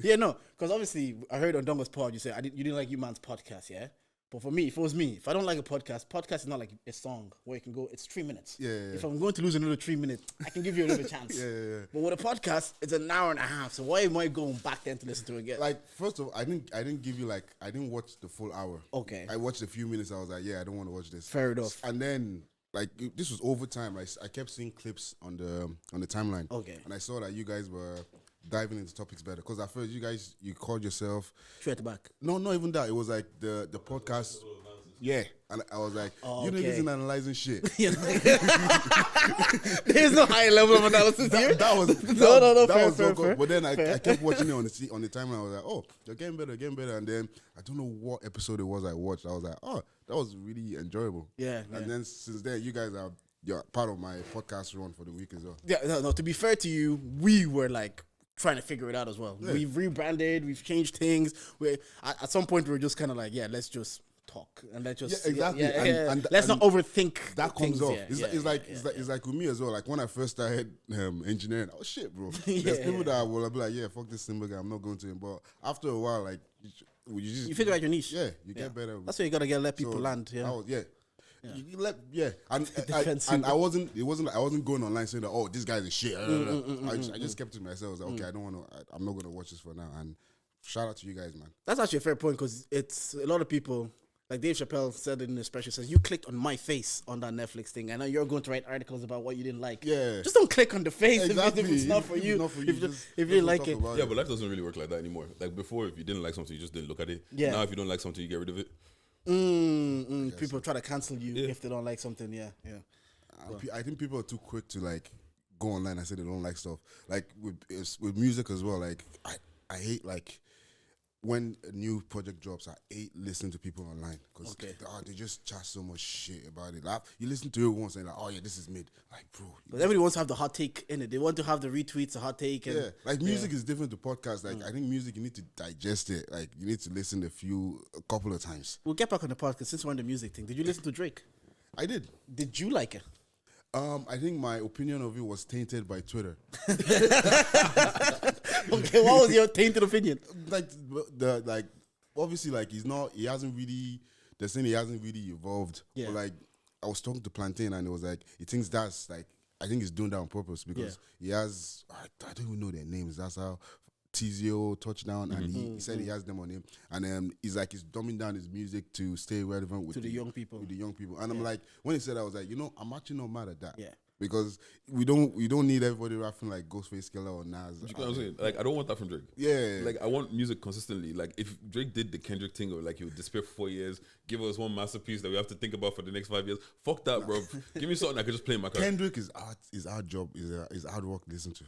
Yeah, no, because obviously I heard on Dongo's pod you say you didn't like you man's podcast, yeah. But for me, if it was me, if I don't like a podcast is not like a song where you can go. It's 3 minutes. Yeah. If I'm going to lose another 3 minutes, I can give you another chance. Yeah. But with a podcast, it's an hour and a half. So why am I going back then to listen to it again? Like, first of all, I didn't give you I didn't watch the full hour. Okay. I watched a few minutes. I was like, yeah, I don't want to watch this. Fair enough. And then this was over time. I kept seeing clips on the timeline. Okay. And I saw that you guys were diving into topics better, because at first you called yourself Straight at the back. No, not even that. It was like the podcast. Yeah, and I was like, you niggas in analyzing shit. There's no high level of analysis here. That was fair. Good. But then I kept watching it on the timeline. I was like, oh, they're getting better. And then I don't know what episode it was I watched. I was like, oh, that was really enjoyable. Yeah. And then since then, you're part of my podcast run for the week as well. Yeah, no, to be fair to you, we were like trying to figure it out as well. Yeah. We've rebranded, we've changed things. At some point we were just kind of like, yeah, let's just talk and let's just exactly. And let's not overthink that comes off. Yeah. It's like with me as well. Like when I first started engineering, oh shit, bro. There's people that will be like, yeah, fuck this Simba guy, I'm not going to him. But after a while, like you figure out your niche. Yeah, you get better. That's why you gotta let people land. And I wasn't going online saying that, oh, this guy's a shit. I just kept it to myself. I was like, okay, I'm not gonna watch this for now. And shout out to you guys, man. That's actually a fair point, because it's a lot of people. Like Dave Chappelle said it in his special, says, you clicked on my face on that Netflix thing, and now you're going to write articles about what you didn't like. Yeah. Just don't click on the face if it's not for you. If you didn't like it. Yeah, but life doesn't really work like that anymore. Like before, if you didn't like something, you just didn't look at it. Yeah. Now, if you don't like something, you get rid of it. People try to cancel you if they don't like something. Yeah. I think people are too quick to like go online and say they don't like stuff. Like with music as well. Like I hate like when a new project drops, I hate listening to people online, because they just chat so much shit about it. Like, you listen to it once and like, oh yeah, this is mid. Like, bro. But everybody wants to have the hot take in it. They want to have the retweets, the hot take. And, like music is different to podcasts. Like I think music, you need to digest it. Like you need to listen a couple of times. We'll get back on the podcast since we're on the music thing. Did you listen to Drake? I did. Did you like it? I think my opinion of it was tainted by Twitter. Okay, what was your tainted opinion? Obviously, like he hasn't really evolved. Yeah. But like I was talking to Plantain, and it was like he thinks that's like, I think he's doing that on purpose, because he has, I don't even know their names. That's how Tizio, Touchdown, and he said he has them on him, and he's dumbing down his music to stay relevant with the young people. And I'm like, when he said that, I was like, I'm actually not mad at that. Yeah. Because we don't need everybody rapping like Ghostface Killer or Nas. You know what I'm saying? Like, I don't want that from Drake. Yeah. Like, I want music consistently. Like, if Drake did the Kendrick thing, or like he would disappear for 4 years, give us one masterpiece that we have to think about for the next 5 years. Fuck that, bro. Give me something I could just play in my car. Kendrick is our job. Is hard work to listen to.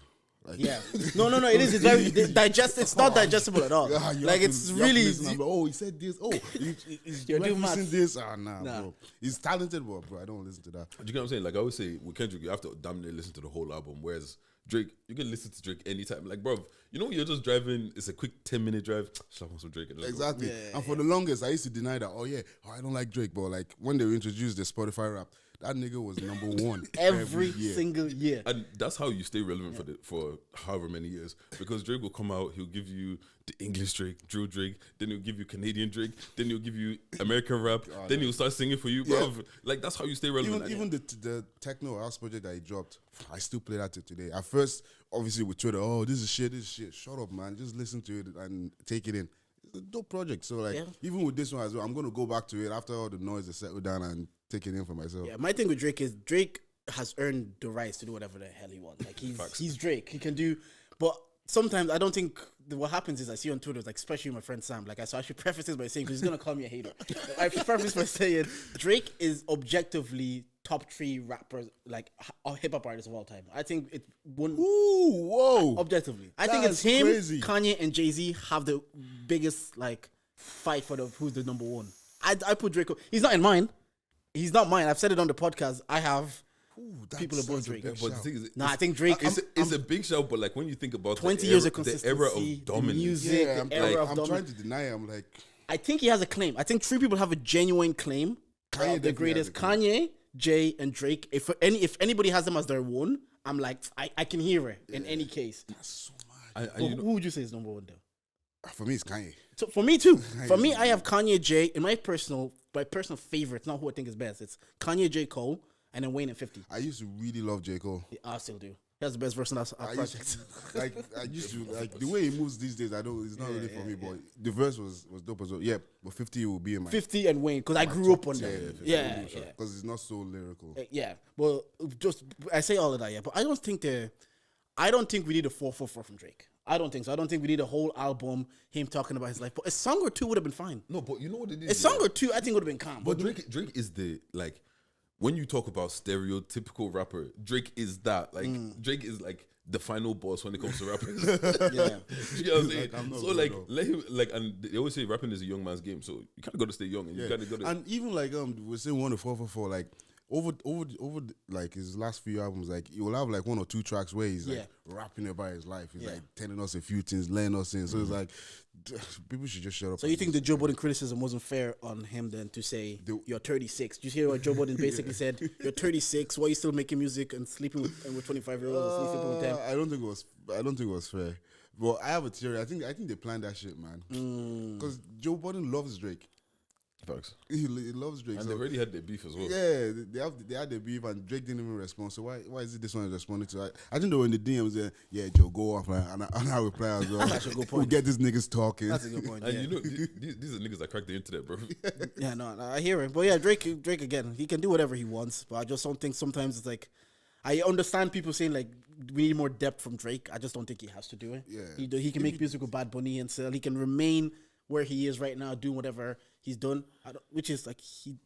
Like, yeah. No. It is. It's very digestible. It's not digestible at all. Like it's really. He said this. Oh, you're doing this. Nah, bro. He's talented, bro. I don't listen to that. Do you get what I'm saying? Like I always say, with Kendrick, you have to damn near listen to the whole album. Whereas Drake, you can listen to Drake anytime. Like, bro, when you're just driving, it's a quick 10-minute drive. Slap on some Drake. Exactly. And for the longest, I used to deny that. Oh yeah, I don't like Drake. But like when they introduced the Spotify rap, that nigga was number one every single year. And that's how you stay relevant for however many years. Because Drake will come out, he'll give you the English Drake, Drill Drake, then he'll give you Canadian Drake, then he'll give you American rap, then he'll start singing for you, bro. Like, that's how you stay relevant. Even the techno house project that he dropped, I still play that till today. At first, obviously with Twitter, this is shit. Shut up, man. Just listen to it and take it in. It's a dope project. So like, even with this one as well, I'm going to go back to it after all the noise has settled down and take it in for myself. Yeah, my thing with Drake is Drake has earned the rights to do whatever the hell he wants. Like he's Drake. He can do, but sometimes I don't think what happens is I see on Twitter, like especially my friend Sam, like so I should preface this by saying, because he's gonna call me a hater. I preface by saying Drake is objectively top 3 rappers, like hip hop artists of all time. I think it wouldn't. Ooh, whoa! Objectively, I think it's him, crazy. Kanye, and Jay-Z have the biggest like fight for who's the number one. I put Drake. He's not in mine. He's not mine. I've said it on the podcast. I have people above Drake. But the thing is, I think Drake is a big shout, but like when you think about 20 years of consistency, the era of dominance. Music, I'm trying to deny it. I'm like, I think he has a claim. I think 3 people have a genuine claim. The greatest, Kanye, Jay, and Drake. If anybody has them as their one, I'm like, I can hear it in any case. That's so mad. Who would you say is number one though? For me, it's Kanye. So for me too. For me, I have Kanye, J. In my personal favorite, not who I think is best. It's Kanye, J. Cole, and then Wayne and 50. I used to really love J. Cole. Yeah, I still do. He has the best verse in our project. I used to like the way he moves these days. It's not really for me, but the verse was dope as well. Yeah, but 50 will be in my 50 and Wayne, because I grew up on them. Yeah, because it's not so lyrical. Yeah, well, just I say all of that, yeah, but I don't think we need a 444 from Drake. I don't think so. I don't think we need a whole album him talking about his life. But a song or two would have been fine. No, but you know what it is. A song or two, I think would have been calm. But Drake is the like. When you talk about stereotypical rapper, Drake is that. Like Drake is like the final boss when it comes to rappers. Yeah, you know what I'm saying? So like, let him like, and they always say rapping is a young man's game. So you kind of got to stay young, and you kind of got to. And even like we're saying 1 to 444, like over like his last few albums, like he will have like 1 or 2 tracks where he's like rapping about his life. He's like telling us a few things, letting us in. So it's like people should just shut up. So you think the Joe Budden criticism wasn't fair on him then to say you're 36? Did you hear what Joe Budden basically said? You're 36. Why are you still making music and sleeping with 25-year-olds? Sleeping with them? I don't think it was fair. But I have a theory. I think they planned that shit, man. Because Joe Budden loves Drake. Facts. He loves Drake. And they already had their beef as well. Yeah, they had their beef, and Drake didn't even respond. So why is it this one is responding to? I think they were in the DMs there. Yeah, Joe, go off, and I reply as well. That's a good point. We'll get these niggas talking. That's a good point. And Yeah. you know, these are niggas that crack the internet, bro. Yeah, no, I hear it. But yeah, Drake again, he can do whatever he wants. But I just don't think sometimes it's like, I understand people saying like we need more depth from Drake. I just don't think he has to do it. Yeah, he can make music with Bad Bunny and still he can remain where he is right now, doing whatever he's done. Which is like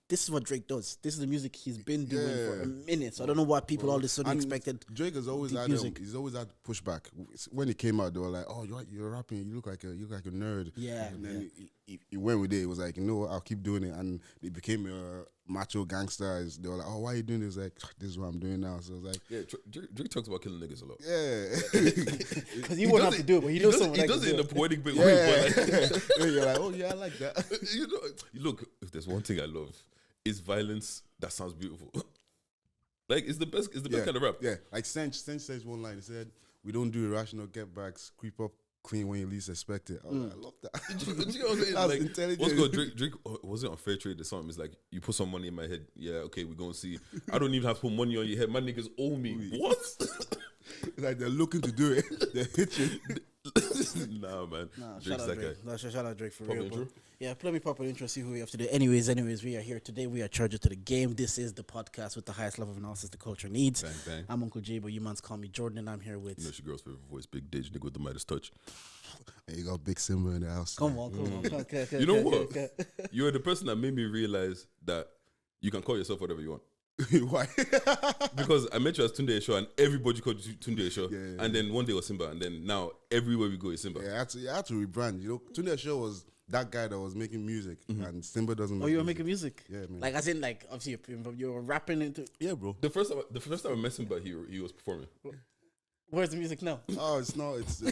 this is what Drake does. This is the music he's been doing for a minute. So I don't know why people all of a sudden expected. Drake has always had music. He's always had pushback. When he came out, they were like, "Oh, you're rapping. You look like a nerd." Yeah, and then he went with it. He was like, "You know what? I'll keep doing it." And he became a macho gangster. They were like, "Oh, why are you doing this?" Like, this is what I'm doing now. So it's like, yeah, Drake talks about killing niggas a lot. Yeah, because he wouldn't have to do it, but he knows someone. He does it in a poetic bit way. But like, you're like, "Oh yeah, I like that." You know, look, if there's one thing I love, it's violence that sounds beautiful. Like it's the best kind of rap. Yeah, like Sench says one line. He said, "We don't do irrational get backs. Creep up clean when you least expect it." I love that. Do you know what I'm saying? That's like, intelligent. what's called Drake? Was it on Fair Trade or something? It's like you put some money in my head. Yeah, okay, we're gonna see. I don't even have to put money on your head. My niggas owe me. What? Like they're looking to do it. They're hitching. Nah, man. Shout Drake's out that Drake. guy. Shout out Drake for Proper real. intro? Yeah, let me proper intro, see who we have today. Anyways, we are here today. We are charged to the game. This is the podcast with the highest level of analysis the culture needs. Bang, bang. I'm Uncle J, but you mans call me Jordan, and I'm here with... You know, it's your girl's favorite voice, Big Deji, nigga with the Midas touch. And you got Big Simba in the house. Come on. Okay, You know what? You're the person that made me realize that you can call yourself whatever you want. Why? Because I met you as Tunde Esho and everybody called you Tunde Esho. Yeah. And then one day was Simba. And then now everywhere we go is Simba. Yeah, I had to rebrand. You know, Tunde Show was that guy that was making music, and Simba doesn't. Oh, you were making music? Yeah, man. Like, as in, like, obviously, you were rapping into... Yeah, bro. The first time I met Simba, he was performing. Where's the music now? Oh, it's not. It's gone.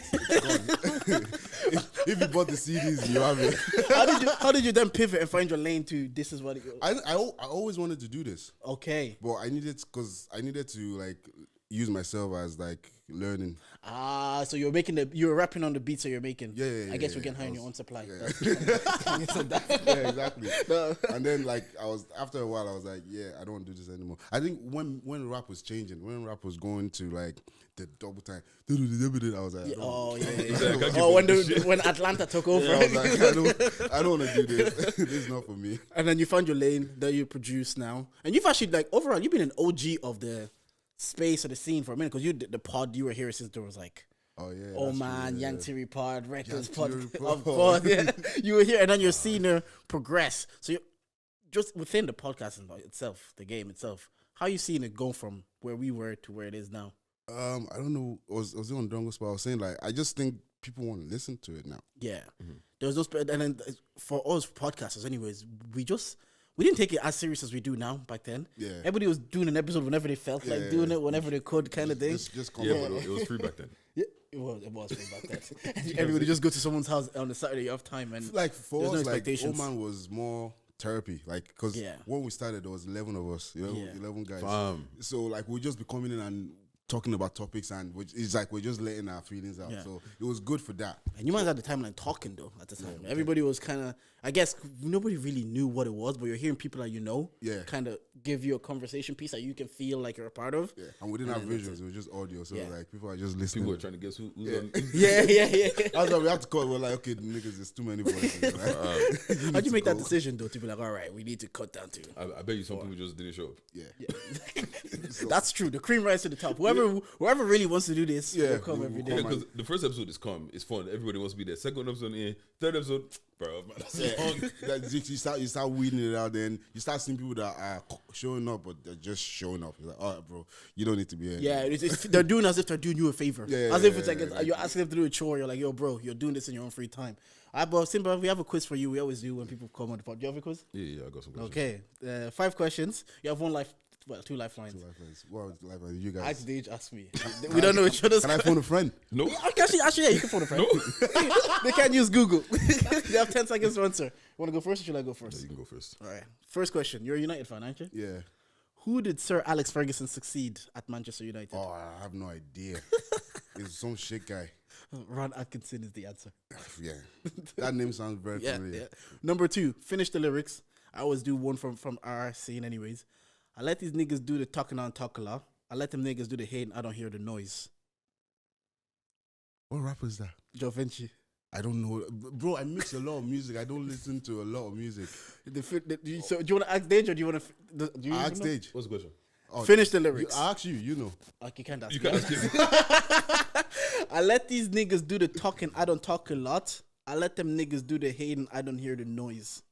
if you bought the CDs, you have it. How did you then pivot and find your lane to this is what it... I always wanted to do this. Okay. But I needed to like use myself as like learning. So you were rapping on the beats that you're making. Yeah. I guess we're getting high on your own supply. Yeah, yeah, exactly. And then like after a while I was like, yeah, I don't want to do this anymore. I think when rap was changing, when rap was going to like the double time, I was like, when Atlanta took over. Yeah, I was like, I don't want to do this. This is not for me. And then you found your lane that you produce now, and you've actually like overall you've been an OG of the space or the scene for a minute, because you did the pod, you were here since there was like, oh yeah, oh man, true, yeah. Young Theory pod, Records pod, Theory of pod. course, yeah. You were here, and then you're seeing her progress. So you just within the podcast itself, the game itself, how you seeing it go from where we were to where it is now? I don't know. I was on Dongo Spot. I was saying like, I just think people want to listen to it now. Yeah, there was those, and then for us podcasters, anyways, we didn't take it as serious as we do now back then. Yeah. Everybody was doing an episode whenever they felt like doing it, whenever they could, kind of thing. Just Yeah, but it was free back then. Yeah, it was free back then. Everybody just go to someone's house on a Saturday off time, and like for there's us, no like expectations. Oman was more therapy, like because when we started there was 11 of us, 11 guys. Fam. So like we'd just be coming in and talking about topics, and it's like we're just letting our feelings out. Yeah. So it was good for that. And you might have had the timeline talking though at the time. Everybody was kind of, I guess, nobody really knew what it was, but you're hearing people that you know, kind of give you a conversation piece that you can feel like you're a part of. Yeah, and we didn't have visuals; it was just audio. So like people are just listening. People were trying to guess who's on. Yeah. That's why we have to call. We're like, okay, the niggas, there's too many voices. Right? How'd you make that decision though? To be like, all right, we need to cut down to. I bet you some people just didn't show up. Yeah. That's true. The cream rise to the top. Whoever really wants to do this, will come every day. Yeah, because the first episode is calm, it's fun, everybody wants to be there. Second episode, third episode, bro, man, that's long. You start weeding it out, then you start seeing people that are showing up, but they're just showing up. You're like, all right, bro, you don't need to be here. Yeah, they're doing as if they're doing you a favor. As if it's like you're asking them to do a chore. You're like, yo, bro, you're doing this in your own free time. But Simba, we have a quiz for you. We always do when people come on the pod. Do you have a quiz? Yeah, I got some questions. Okay, 5 questions. You have 1 life. Well, 2 lifelines. 2 lifelines. What lifelines? You guys. Ask Deji, ask me. We don't know each other's. Can I phone a friend? No. Actually, yeah, you can phone a friend. No. They can't use Google. You have 10 seconds to answer. You want to go first or should I go first? Yeah, you can go first. All right. First question. You're a United fan, aren't you? Yeah. Who did Sir Alex Ferguson succeed at Manchester United? Oh, I have no idea. It's some shit guy. Ron Atkinson is the answer. Yeah. That name sounds very familiar. Yeah. Number 2, finish the lyrics. I always do one from our scene anyways. I let these niggas do the talking on talk a lot. I let them niggas do the hating. I don't hear the noise. What rapper is that? Joe Vinci. I don't know. Bro, I mix a lot of music. I don't listen to a lot of music. So do you want to ask Deji or do you want to... I ask Deji. What's the question? Oh, finish the lyrics. I ask you know. Okay, can't ask You me. can't ask him. I let these niggas do the talking. I don't talk a lot. I let them niggas do the hating. I don't hear the noise.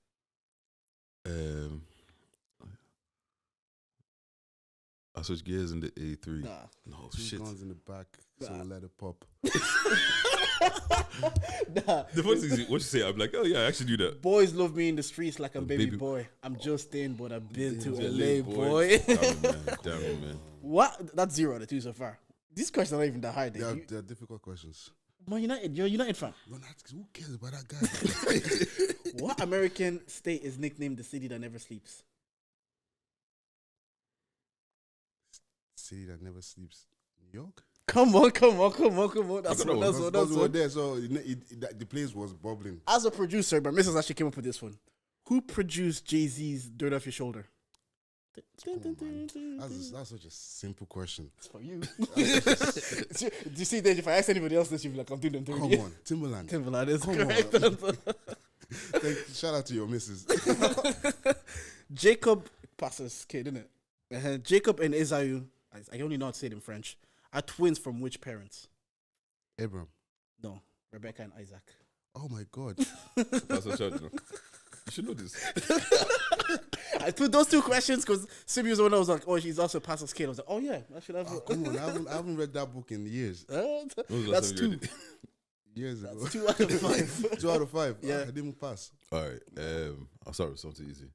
I switch gears in the A3. Nah. No, Two shit. guns in the back, so let it pop. The first thing is, what you say, I'm like, oh yeah, I actually do that. Boys love me in the streets like I'm baby baby- boy. I'm just in, but I've been to LA LA, boy. Damn it, man. What? That's 0 out of 2 so far. These questions are not even that hard. They're difficult questions. Man United, you're a United fan. Who cares about that guy? What American state is nicknamed the city that never sleeps? City that never sleeps. New York? Come on. That's I got one. Those were there, so the place was bubbling. As a producer, my missus actually came up with this one. Who produced Jay-Z's Dirt Off Your Shoulder? That's such a simple question. It's for you. Do you see that if I ask anybody else this, you'd be like, I'm doing them dirty. Come on, Timberland. Timberland is Come correct. Shout out to your missus. Jacob Passes kid, isn't it? Jacob and Esaü, I only know how to say it in French, are twins from which parents? Abram. No, Rebecca and Isaac. Oh my God. That's a shot, you know. You should know this. I put those 2 questions because Simi was the one that was like, oh, she's also Pastor's kid. I was like, oh yeah, I should have. Come on, I haven't read that book in years. That's 2. Years ago. That's 2 out of 5. 2 out of 5. Yeah. I didn't pass. All right. I'll start with something easy.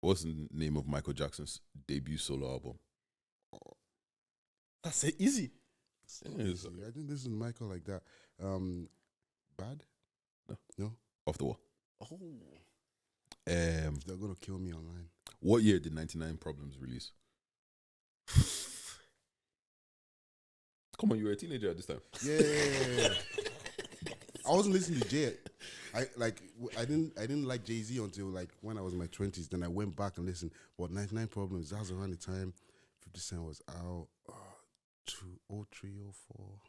What's the name of Michael Jackson's debut solo album? That's it, easy. Yes. I didn't listen to Michael like that. Bad? No. Off the wall. Oh. They're gonna kill me online. What year did 99 Problems release? Come on, you were a teenager at this time. Yeah. I wasn't listening to Jay. I didn't like Jay-Z until like when I was in my 20s. Then I went back and listened. But 99 Problems, that was around the time 50 Cent was out. 03, 04.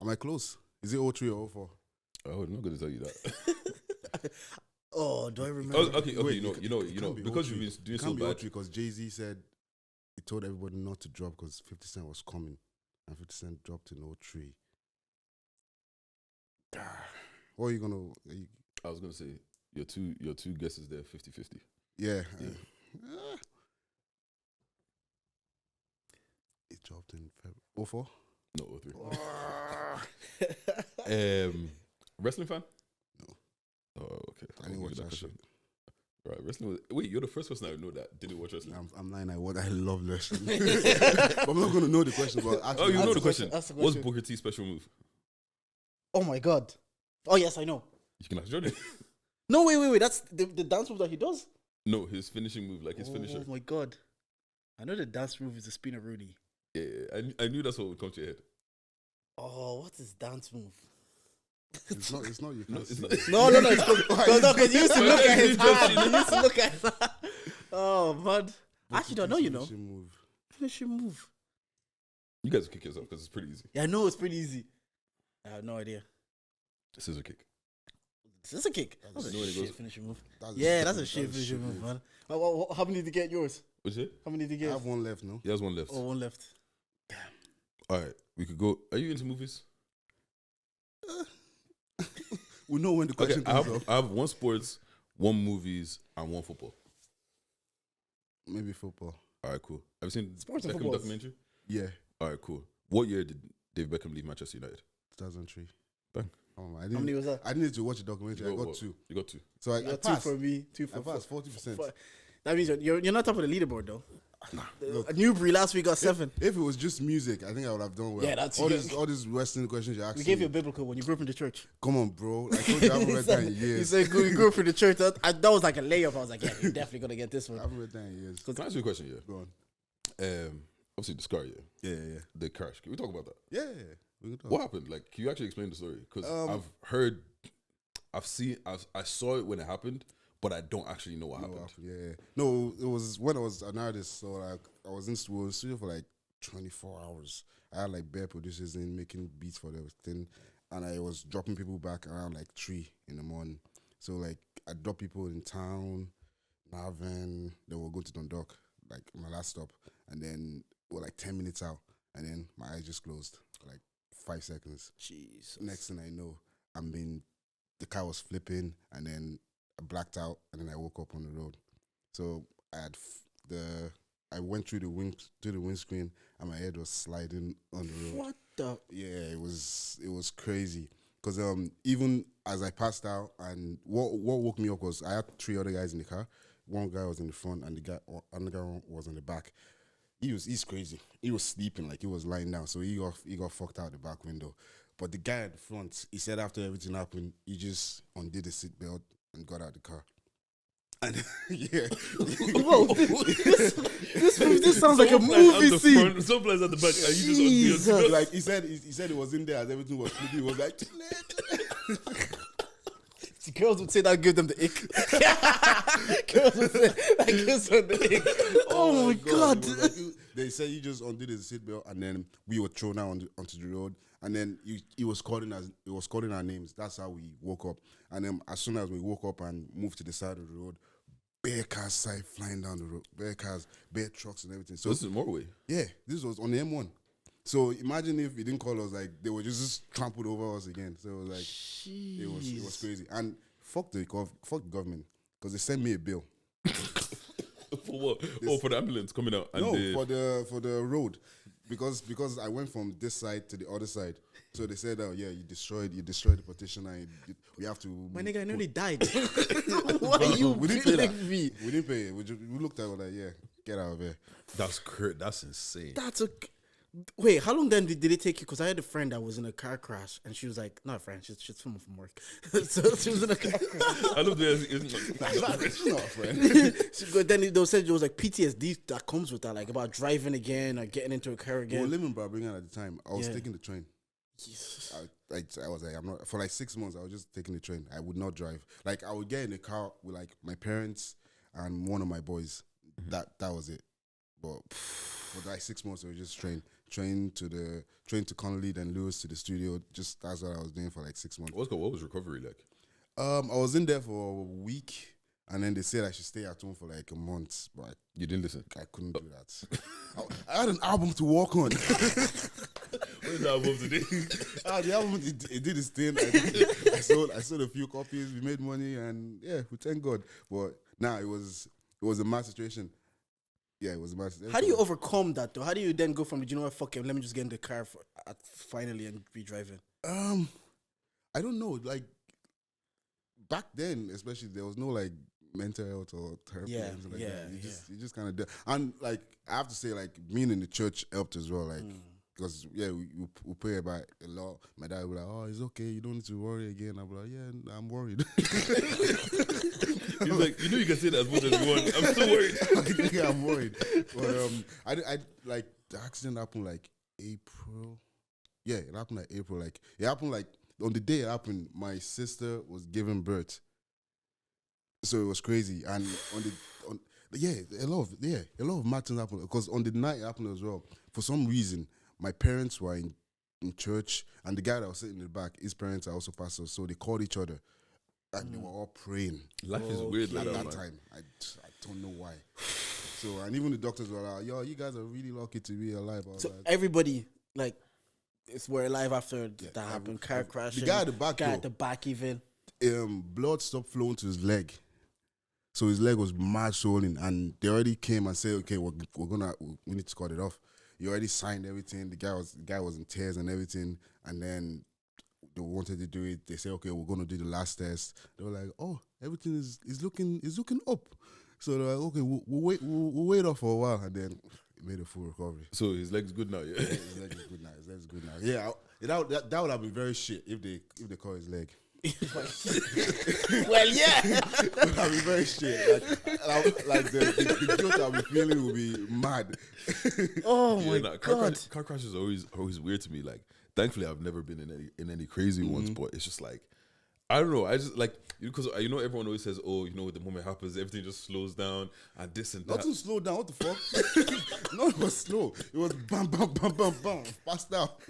Am I close? Is it 03 or 04? Oh, I'm not going to tell you that. Oh, do I remember? Oh, okay, Wait, you know, because you've been doing so bad. Because Jay-Z said he told everybody not to drop because 50 Cent was coming. And 50 Cent dropped in 03. What are you going to... I was going to say, your two guesses there, 50-50. Yeah. It dropped in February. 04? No, 03. Wrestling fan? No. Oh, okay. I didn't watch that shit. Right, wrestling. Wait, you're the first person I know that didn't watch wrestling. I'm lying. I love wrestling. But I'm not going to know the question. But Oh, you know the question. That's the What's question. Booker T's special move? Oh my God. Oh yes, I know. You can ask Jordan. No, wait. That's the dance move that he does. No, his finishing move, like his finisher. Oh my God. I know the dance move is the spinner Rudy. Yeah, I knew that's what would come to your head. Oh, what is dance move? It's not. You can't see. No. Because you used to look at his hand. You used to look at his hand. Oh, man. I actually don't know, you know. Finishing move. You guys will kick yourself because it's pretty easy. Yeah, I know it's pretty easy. I have no idea. Scissor kick. Scissor kick? That's a shit finishing move. That's a shit finishing move, man. How many did you get yours? What's it? How many did you I get? have one left, no? He has one left. Oh, one left. Damn. All right, we could go. Are you into movies? We know when the question comes up. I have one sports, one movies, and one football. Maybe football. All right, cool. Have you seen Sports and Beckham footballs? documentary? Yeah. All right, cool. What year did Dave Beckham leave Manchester United? 2003. Bang. Oh, How many was that? I didn't need to watch the documentary. I got what? 2. You got 2. So I You got passed. 2 for me, 2 for I passed 40%. That means you're not top of the leaderboard, though. Nah. Newbury last week got 7. If it was just music, I think I would have done well. Yeah, that's all good. these Western questions you're asking. We gave you a me. biblical one. You grew up in the church. Come on, bro. I told you I haven't read that in You years. said you grew up in the church. That was like a layup. I was like, yeah, you're definitely going to get this one. I haven't read that in years. Can I ask you a question? Yeah. Go on. Obviously the scar. Yeah. Yeah. The crash. Can we talk about that? Yeah. We can talk. What happened? Like, can you actually explain the story? Because I saw it when it happened, but I don't actually know what happened. Yeah. No, it was when I was an artist. So like, I was in studio for like 24 hours. I had like bare producers in making beats for everything, and I was dropping people back around like 3 in the morning. So like, I dropped people in town, Navan. Then we'll go to Dundalk, like my last stop, and then we're like 10 minutes out, and then my eyes just closed for like 5 seconds. Jesus. Next thing I know, the car was flipping, and then I blacked out, and then I woke up on the road. So I went through the windscreen, and my head was sliding on the road. What the? Yeah, it was crazy. Because even as I passed out, and what woke me up was I had 3 other guys in the car. One guy was in the front, and another guy was in the back. He's crazy. He was sleeping, like he was lying down, so he got fucked out the back window. But the guy at the front, he said after everything happened, he just undid the seatbelt and got out the car. And yeah, Whoa, this sounds like a movie scene. Some players at the back, and you Jesus. just like he said it was in there as everything was sleeping. He was like, The girls would say that give them the ick. Girls would say that gives them the ick. Oh my God. Like, they said he just undid his seatbelt, and then we were thrown out onto the road, and then he was calling our names. That's how we woke up. And then as soon as we woke up and moved to the side of the road, bare cars started flying down the road. Bare cars, bare trucks and everything. So this is Norway. Yeah, this was on the M1. So imagine if he didn't call us, like they were just trampled over us again. So it was like it was crazy. And fuck the government, because they sent me a bill. For what? For the ambulance coming out. And for the road, because I went from this side to the other side. So they said, "Oh yeah, you destroyed the petition, and we have to." My nigga, I nearly died. Why are you killing me? We didn't pay it. We looked at it like, yeah, get out of here. That's crazy. That's insane. Wait, how long then did it take you? Because I had a friend that was in a car crash, and she was like, not a friend, she's someone from work. So she was in a car crash. I love the She's not a friend. But then they said there was like PTSD that comes with that, like about driving again or getting into a car again. We were living in Birmingham at the time. I was taking the train. Jesus. I was like, I'm not, for like 6 months, I was just taking the train. I would not drive. Like, I would get in the car with like my parents and one of my boys. That was it. But for like 6 months, it was just train to Connolly, then Lewis to the studio. Just that's what I was doing for like 6 months. What was recovery like? I was in there for a week, and then they said I should stay at home for like a month, but You didn't listen. I couldn't do that. I had an album to work on. What is the album today? The album it did its thing. I sold a few copies. We made money, and yeah, we thank God. But now it was a mad situation. Yeah, it was a mad situation. How do you overcome that though? How do you then go from, you know what, fuck it, let me just get in the car finally and be driving? I don't know. Like back then, especially, there was no like mental health or therapy. Yeah, like yeah, that. You just kind of do. And like I have to say, like being in the church helped as well. Like because we pray about a lot. My dad would be like, "Oh, it's okay. You don't need to worry again." I'm like, "Yeah, I'm worried." He's like, you can say that as much as you want. I'm still worried. Yeah, I'm worried. But I like the accident happened like April. Yeah, it happened like April. Like it happened like on the day it happened, my sister was giving birth. So it was crazy. And a lot of mad things happened. Because on the night it happened as well, for some reason, my parents were in church, and the guy that was sitting in the back, his parents are also pastors, so they called each other and they were all praying. Life is weird At like that that, man. time. I don't know why. So, and even the doctors were like, yo, you guys are really lucky to be alive. I was So like, everybody like were alive after that happened. Car crash. the guy at the back, Guy though, at the back even. blood stopped flowing to his leg. So his leg was mad swollen, and they already came and said, okay, we need to cut it off. He already signed everything. The guy was in tears and everything, and then they wanted to do it. They said, okay, we're gonna do the last test. They were like, oh, everything is looking up. So they're like, okay, we'll wait off for a while, and then he made a full recovery. So his leg's good now, yeah. Yeah, his leg is good now. His leg is good now. Yeah, that would have been very shit if they caught his leg. Well, yeah. Would have been very shit. Like the guilt I'll be feeling will be mad. Oh my god. Car crash is always weird to me. Like, thankfully, I've never been in any crazy ones, but it's just like, I don't know. I just like, because everyone always says, oh, the moment it happens, everything just slows down and this and that. Nothing slowed down. What the fuck? No, it was slow. It was bam, bam, bam, bam, bam, fast out.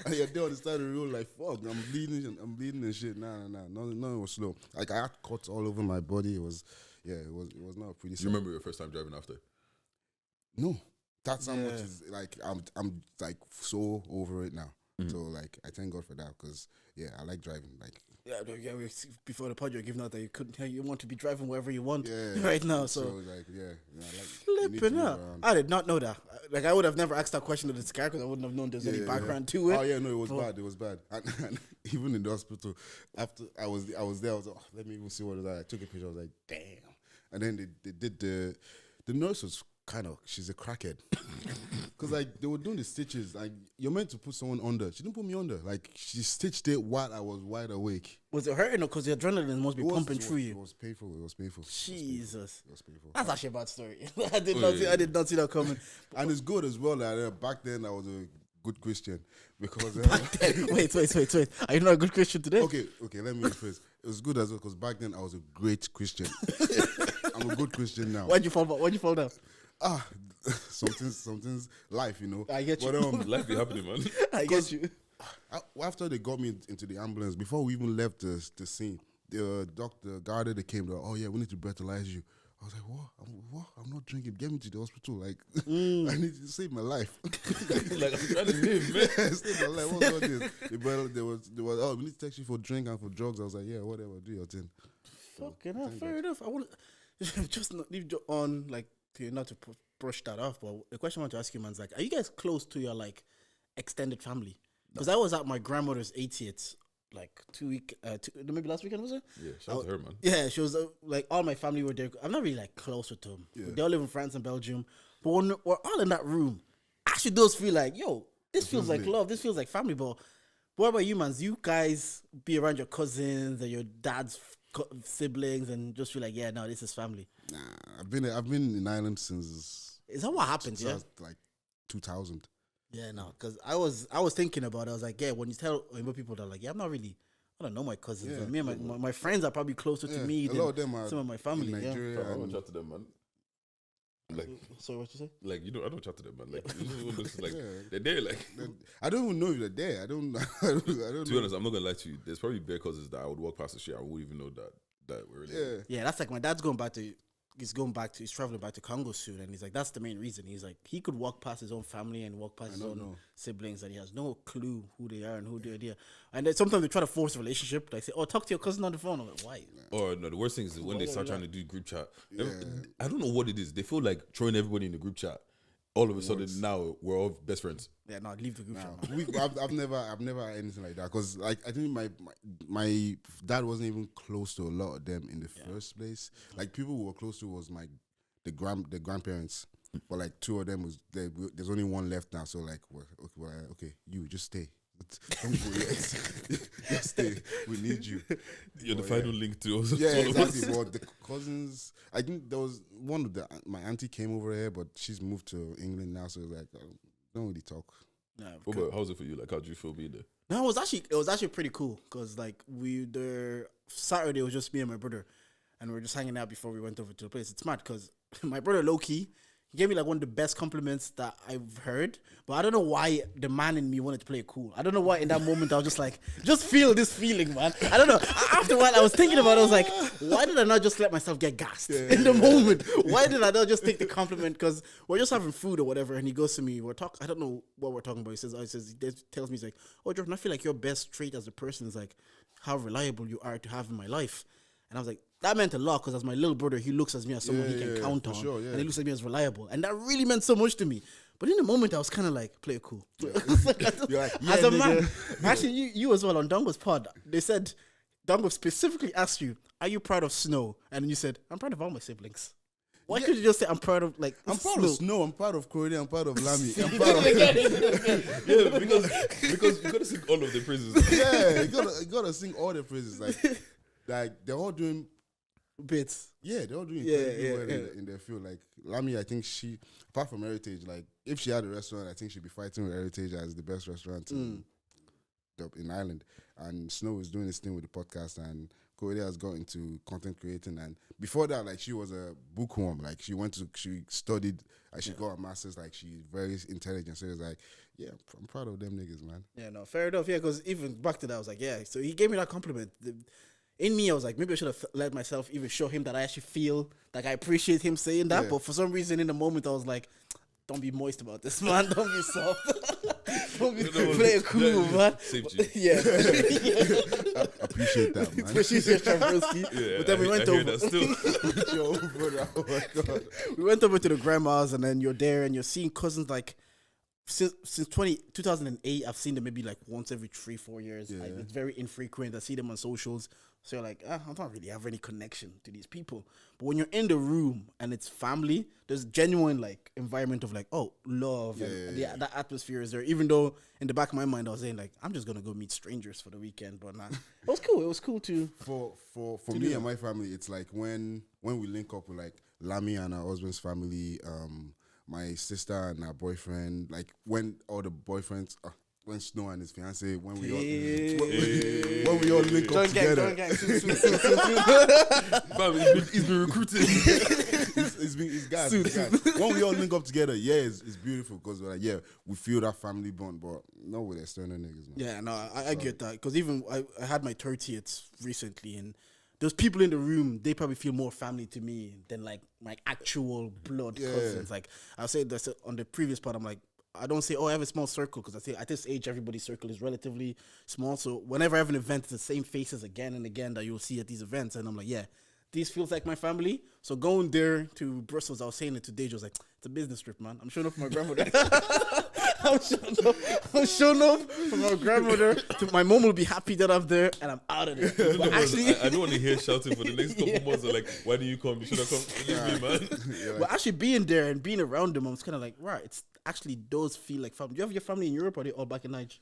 And you're there on the side of the road like, fuck, I'm bleeding and shit. Nah. No, it was slow. Like, I had cuts all over my body. It was not pretty. Do you remember your first time driving after? No, that's how much is like I'm like so over it now. So like I thank God for that, because I like driving. Like Before the pod, you're giving out that you want to be driving wherever you want yeah, right now. So like like flipping up. I did not know that. Like, I would have never asked that question to this guy, because I wouldn't have known there's any background to it. Oh yeah, no, it was bad. It was bad. And even in the hospital, after I was there, I was like, oh, let me even see what it was like. I took a picture. I was like, damn. And then they did the nurse was she's a crackhead. Because like they were doing the stitches, like you're meant to put someone under. She didn't put me under. Like she stitched it while I was wide awake. Was it hurting, or because the adrenaline must be pumping through you? It was painful. Jesus. It was painful. That's actually a bad story. I did not see that coming. And it's good as well that back then I was a good Christian, because wait. Are you not a good Christian today? Okay, let me rephrase. It was good as well because back then I was a great Christian. I'm a good Christian now. Why'd you fall down? Something's life, I get you. But, Life be happening, man. I get you. After they got me into the ambulance, before we even left the scene, the guard that came, oh yeah, we need to breathalyze you. I was like, what? I'm not drinking. Get me to the hospital. Like, I need to save my life. Like, I'm trying to live, man. Save my life. What's all this? They was, oh, we need to text you for drink and for drugs. I was like, yeah, whatever, do your thing. Fucking hell, fair enough. I want to just not leave on, like, not to brush that off, but the question I want to ask you, man, is like, are you guys close to your, like, extended family? Because I was at my grandmother's 80th, like maybe last weekend, was it? Yeah, shout out to her, man. Yeah, she was like, all my family were there. I'm not really like close with them. Yeah. They all live in France and Belgium, but when we're all in that room, actually does feel like, yo, this feels like love. This feels like family. But what about you, man? You guys be around your cousins and your dad's siblings and just feel like, yeah, no, this is family. Nah, I've been in Ireland since. Is that what happens? Yeah, like 2000. Yeah, no, because I was thinking about it. I was like, yeah, when you tell people, they're like, yeah, I don't know my cousins. Yeah, me and my friends are probably closer to me than some of my family. In Nigeria, I don't chat to them, man. Like, sorry, what you say? Like, I don't chat to them, man. Like, like they're there. Like, I don't even know if they're there. I don't. To be honest, I'm not gonna lie to you. There's probably bare cousins that I would walk past the street. I wouldn't even know that we're really. Yeah, that's like my dad's he's traveling back to Congo soon, and he's like, that's the main reason. He's like, he could walk past his own family and walk past his own siblings, and he has no clue who they are and who they're. And then sometimes they try to force a relationship. Like, say, oh, talk to your cousin on the phone. I'm like, why? Or no, the worst thing is when they start trying to do group chat. Yeah. I don't know what it is. They feel like throwing everybody in the group chat. All of a sudden, now we're all best friends. Yeah, no, leave the group chat. I've never had anything like that, because like I think my dad wasn't even close to a lot of them in the first place. Like, people who were close to was the grandparents, but like two of them there's only one left now. So like, okay, you just stay. Don't go yet. Just stay. We need you. You're the final link to us. Yeah, to all of us. exactly. But the cousins, I think there was one of my auntie came over here, but she's moved to England now, so like, don't really talk. Nah, But how's it for you? Like, how do you feel being there? No, it was actually pretty cool because like Saturday was just me and my brother, and we were just hanging out before we went over to the place. It's mad because my brother low key, he gave me like one of the best compliments that I've heard, but I don't know why the man in me wanted to play it cool. I don't know why in that moment I was just like, just feel this feeling, man. I don't know. After a while, I was thinking about it. I was like, why did I not just let myself get gassed in the moment? Why did I not just take the compliment? Because we're just having food or whatever, and he goes to me, I don't know what we're talking about. He tells me, he's like, oh, Jordan, I feel like your best trait as a person is like how reliable you are to have in my life. And I was like, that meant a lot because as my little brother, he looks at me as someone he can count on. Sure, and he looks at me as reliable. And that really meant so much to me. But in the moment, I was kind of like, play it cool. You're like, as a man, actually, you as well on Dongo's pod, they said, Dongo specifically asked you, are you proud of Snow? And you said, I'm proud of all my siblings. Why could you just say I'm proud of I'm proud of Snow, I'm proud of Corey, I'm proud of Lamy. I'm proud of Yeah, because you gotta sing all of the praises. Yeah, you gotta sing all the praises. Like they're all doing bits. Yeah, they're all doing incredibly well in their field. Like Lamy, I think she, apart from Heritage, like if she had a restaurant, I think she'd be fighting with Heritage as the best restaurant in Ireland. And Snow is doing this thing with the podcast, and Corey has got into content creating. And before that, like she was a bookworm. Like she studied, and she got a master's. Like she's very intelligent. So it's like, yeah, I'm proud of them niggas, man. Yeah, no, fair enough. Yeah, because even back to that, I was like, yeah. So he gave me that compliment. In me, I was like, maybe I should have let myself even show him that I actually feel like I appreciate him saying that. Yeah. But for some reason, in the moment, I was like, don't be moist about this, man. Don't be soft. Don't be play it cool, man. Yeah. Appreciate that, man. Appreciate Traversky. Yeah, but then we went over. Oh my God. We went over to the grandmas, and then you're there, and you're seeing cousins like since 2008. I've seen them maybe like once every 3-4 years. Yeah. It's very infrequent. I see them on socials. So you're like, I don't really have any connection to these people. But when you're in the room and it's family, there's genuine like environment of like, oh, love. That atmosphere is there. Even though in the back of my mind, I was saying like, I'm just going to go meet strangers for the weekend. But nah, it was cool. It was cool too. For me and my family, it's like when we link up with like Lamy and her husband's family, my sister and her boyfriend, like when all the boyfriends... when Snow and his fiance, when we all link up together. He's been recruited. He's guys. When we all link up together, it's beautiful because we're like, we feel that family bond, but not with external niggas, man. Yeah, no, I get that. Because even I had my 30th recently, and those people in the room, they probably feel more family to me than like my actual blood cousins. Like I said on the previous part, I'm like, I don't say, I have a small circle, because I say at this age, everybody's circle is relatively small. So whenever I have an event, it's the same faces again and again that you'll see at these events. And I'm like, this feels like my family. So going there to Brussels, I was saying it to Deji, I was like, it's a business trip, man. I'm showing up for my grandmother. I'm showing up for my grandmother. My mom will be happy that I'm there, and I'm out of there. But actually, I don't want to hear shouting for the next couple months. Like, why didn't you come? You should have come. Leave me, man. But actually being there and being around them, I was kind of like, right, it's actually does feel like family. Do you have your family in Europe, or are they all back in Niger?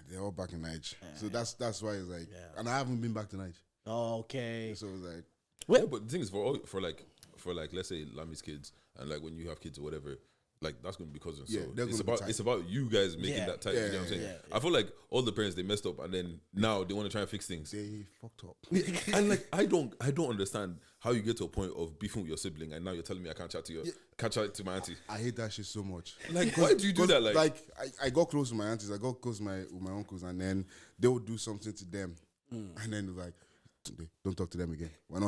They're all back in Niger. So that's why it's like, and I haven't been back to Niger. Oh, okay. So it's like, but the thing is, for like let's say Lamy's kids, and like when you have kids or whatever, like that's going to be cousins. So it's about you guys making that tight. You know what I'm saying? I feel like all the parents, they messed up, and then now they want to try and fix things. They fucked up. And like I don't understand how you get to a point of beefing with your sibling, and now you're telling me I can't chat to you, can't chat to my auntie. I hate that shit so much. Like, why do you do that? Like I got close to my aunties, I got close with my uncles, and then they would do something to them, and then it was like, don't talk to them again. We're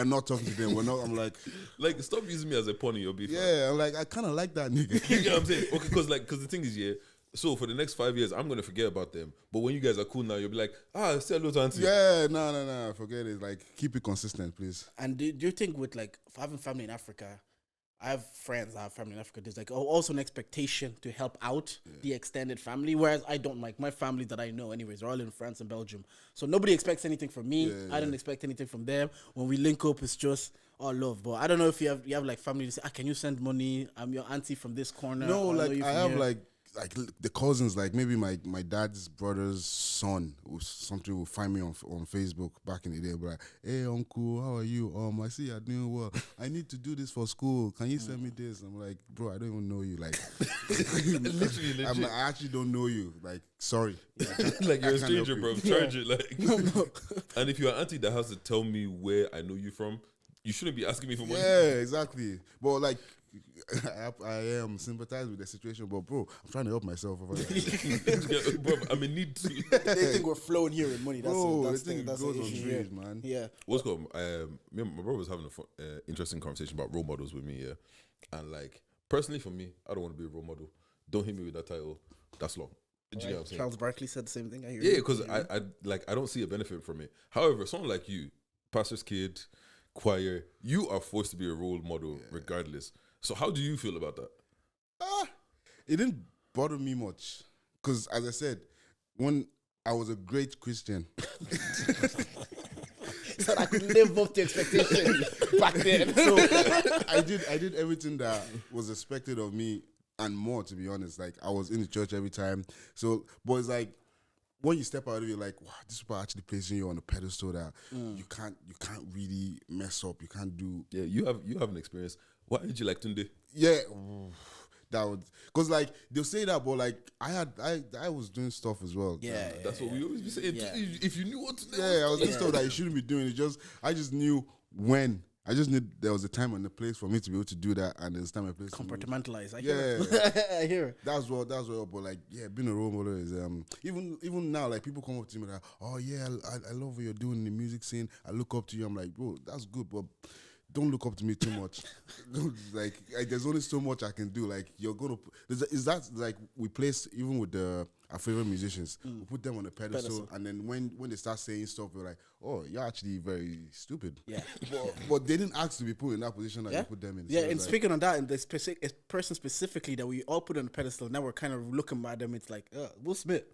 not talking to them. We're not. I'm like stop using me as a pawn in your beef. Yeah, I'm like, I kind of like that nigga. You know what I'm saying? Okay, because the thing is, so for the next 5 years, I'm gonna forget about them. But when you guys are cool now, you'll be like, say hello to auntie. Yeah, no, forget it. Like, keep it consistent, please. And do you think with like having family in Africa, I have friends that have family in Africa, there's like also an expectation to help out the extended family, whereas I don't. Like my family that I know anyways are all in France and Belgium, so nobody expects anything from me. I don't expect anything from them. When we link up, it's just all love. But I don't know if you have like family to say, can you send money? I'm your auntie from this corner. No, like I have like like the cousins, like maybe my dad's brother's son or something will find me on Facebook back in the day, but like, hey uncle, how are you? I see you're doing well. I need to do this for school. Can you send me this? I'm like, bro, I don't even know you. Like, literally. I'm like, I actually don't know you. Like, sorry. Like you're a stranger, bro. Charge it. Like, and if you're an auntie that has to tell me where I know you from, you shouldn't be asking me for money. Yeah, exactly. But like, I am sympathize with the situation, but bro, I'm trying to help myself over there. Bro, I'm in need to. They think we're flowing here in money. That's the the goes on issue dreams, here. man. Yeah. What's called? Me and my brother was having an interesting conversation about role models with me, yeah. And like, personally for me, I don't want to be a role model. Don't hit me with that title. That's long. Do you get what I'm saying? Charles Barkley said the same thing. I hear Yeah, because I don't see a benefit from it. However, someone like you, pastor's kid, choir, you are forced to be a role model regardless. So how do you feel about that? It didn't bother me much because, as I said, when I was a great Christian, so I could live up to expectations back then. So I did everything that was expected of me and more. To be honest, like I was in the church every time. So, but it's like when you step out of it, you're like, wow, this people are actually placing you on a pedestal that you can't really mess up. You can't do. Yeah, you have an experience. Why did you like Tunde? Yeah, that would, because like they'll say that, but like I was doing stuff as well. Yeah, that's what we always be saying. Yeah. If you knew what to do, I was doing stuff that you shouldn't be doing. I just knew when. I just knew there was a time and a place for me to be able to do that, and there's time and place. Compartmentalize. I hear. I hear. That's what. But like, yeah, being a role model is even now, like people come up to me like, oh yeah, I love what you're doing in the music scene. I look up to you. I'm like, bro, that's good, but don't look up to me too much. like there's only so much I can do. Like you're gonna. Is that like we place even with our favorite musicians, we put them on a pedestal, and then when they start saying stuff, we're like, oh, you're actually very stupid. Yeah. but they didn't ask to be put in that position that you put them in. Yeah, so and like, speaking on that, and the person specifically that we all put on a pedestal, now we're kind of looking at them. It's like Will Smith.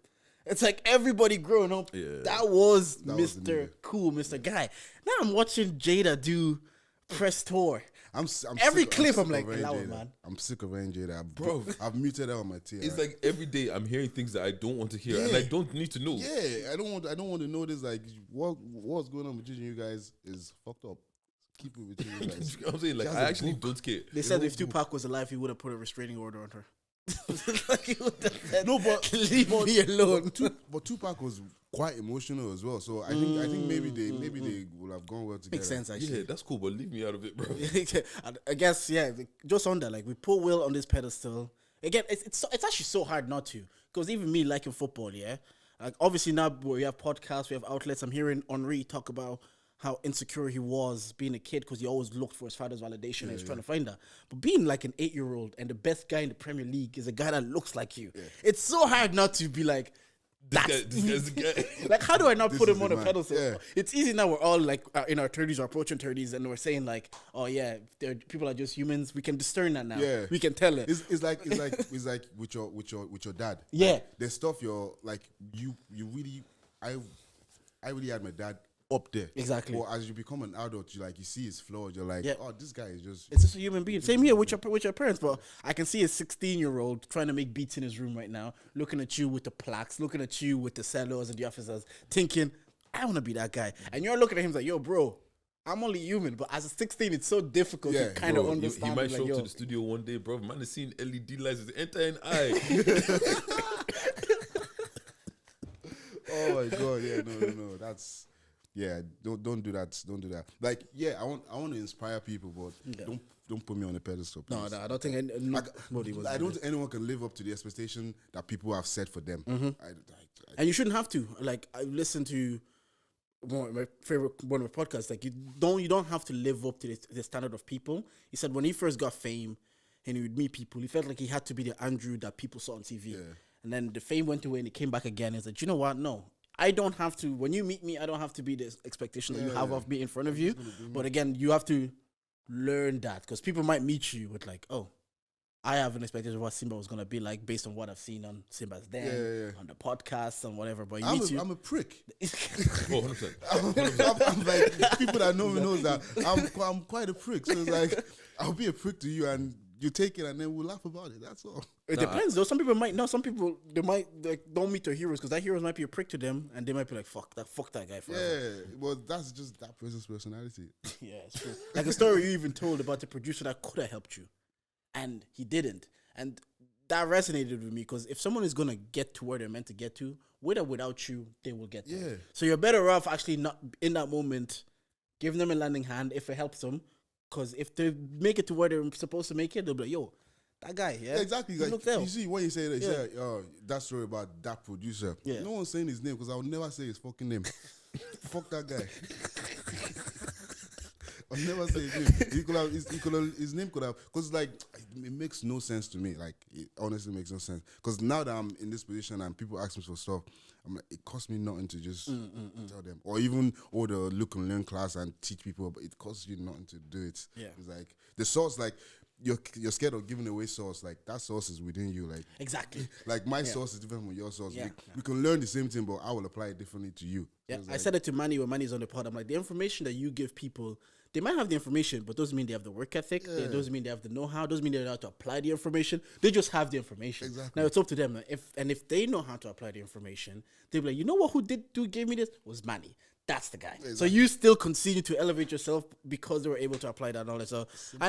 It's like everybody growing up. Yeah. That was That was Mr. Cool, Mr. Guy. Now I'm watching Jada do press tour. I'm Every sick, clip, I'm I'm like, sick of allow Jada. it, man. I'm sick of hearing Jada. Bro. I've muted her on my tier. It's like every day I'm hearing things that I don't want to hear and I don't need to know. Yeah, I don't want to know this. Like, what's going on between you guys is fucked up. Keep it between you guys. I'm saying, like, I actually don't care. They said if Tupac was alive, he would have put a restraining order on her. Like he would have said, No, but leave me alone. But Tupac was quite emotional as well. So I think maybe they will have gone well together. Makes sense, actually. Yeah, that's cool, but leave me out of it, bro. I guess, yeah, just on that, like we put Will on this pedestal. Again, it's actually so hard not to, because even me liking football, yeah, like obviously now we have podcasts, we have outlets. I'm hearing Henri talk about how insecure he was being a kid because he always looked for his father's validation and he's trying to find that. But being like an 8-year-old and the best guy in the Premier League is a guy that looks like you. Yeah. It's so hard not to be like, This guy's the guy. like, how do I not put him on a man. pedestal? Yeah. It's easy now. We're all like in our 30s or approaching 30s, and we're saying like, "Oh yeah, people are just humans." We can discern that now. Yeah. We can tell it. It's like with your dad. Yeah. Like, there's stuff you're like you really I really had my dad up there. Exactly. Or as you become an adult, you see his flaws. You're like, oh, this guy is just. It's just a human being. Same here with your parents, but I can see a 16-year-old trying to make beats in his room right now, looking at you with the plaques, looking at you with the cellos and the officers, thinking, I want to be that guy. And you're looking at him like, yo, bro, I'm only human. But as a 16, it's so difficult to kind of understand. He might show like, up to the studio one day, bro. Man is seeing LED lights with the entire eye. Oh my god, yeah, no. That's don't do that. Don't do that. Like, yeah, I want to inspire people, but don't put me on a pedestal. Please. No, I don't think nobody was. I don't think anyone can live up to the expectation that people have set for them. And you shouldn't have to. Like, I listened to one of my podcasts. Like, you don't have to live up to the standard of people. He said when he first got fame and he would meet people, he felt like he had to be the Andrew that people saw on TV. Yeah. And then the fame went away and he came back again. He's like, you know what? No, I don't have to. When you meet me, I don't have to be the expectation that you have of me in front of you. But again, you have to learn that, because people might meet you with like, oh, I have an expectation of what Simba was going to be like based on what I've seen on Simba's Den, on the podcasts and whatever. But I'm a prick. 100%. I'm like, people that know me knows that I'm quite a prick. So it's like, I'll be a prick to you and you take it and then we'll laugh about it. That's all. It depends though. Some people might know. Some people they might like don't meet their heroes because that heroes might be a prick to them, and they might be like, fuck that guy forever. Yeah, well, that's just that person's personality. Yeah, it's true. Like a story you even told about the producer that could have helped you, and he didn't, and that resonated with me because if someone is gonna get to where they're meant to get to, with or without you, they will get there. Yeah. So you're better off actually not in that moment, giving them a landing hand if it helps them, because if they make it to where they're supposed to make it, they'll be like, yo, that guy, yeah, exactly. Like, you see, when you say that, you say, that story about that producer. Yeah. No one's saying his name because I would never say his fucking name. Fuck that guy. I'll never say his name. His name could have, because like it makes no sense to me. Like it honestly makes no sense. Because now that I'm in this position and people ask me for stuff, I'm like, it costs me nothing to just tell them, or even the look and learn class and teach people. But it costs you nothing to do it. Yeah, it's like the source, like. You're scared of giving away source. Like that source is within you. Like exactly. Like my source is different from your source. Yeah. We can learn the same thing, but I will apply it differently to you. Yeah, So I like, said it to Manny when Manny's on the pod. I'm like, the information that you give people, they might have the information, but doesn't mean they have the work ethic. It doesn't mean they have the know-how. Doesn't mean they know how to apply the information. They just have the information. Exactly. Now it's up to them. If they know how to apply the information, they'll be like, you know what? Who gave me this was Manny. That's the guy. Exactly. So you still continue to elevate yourself because they were able to apply that knowledge. So I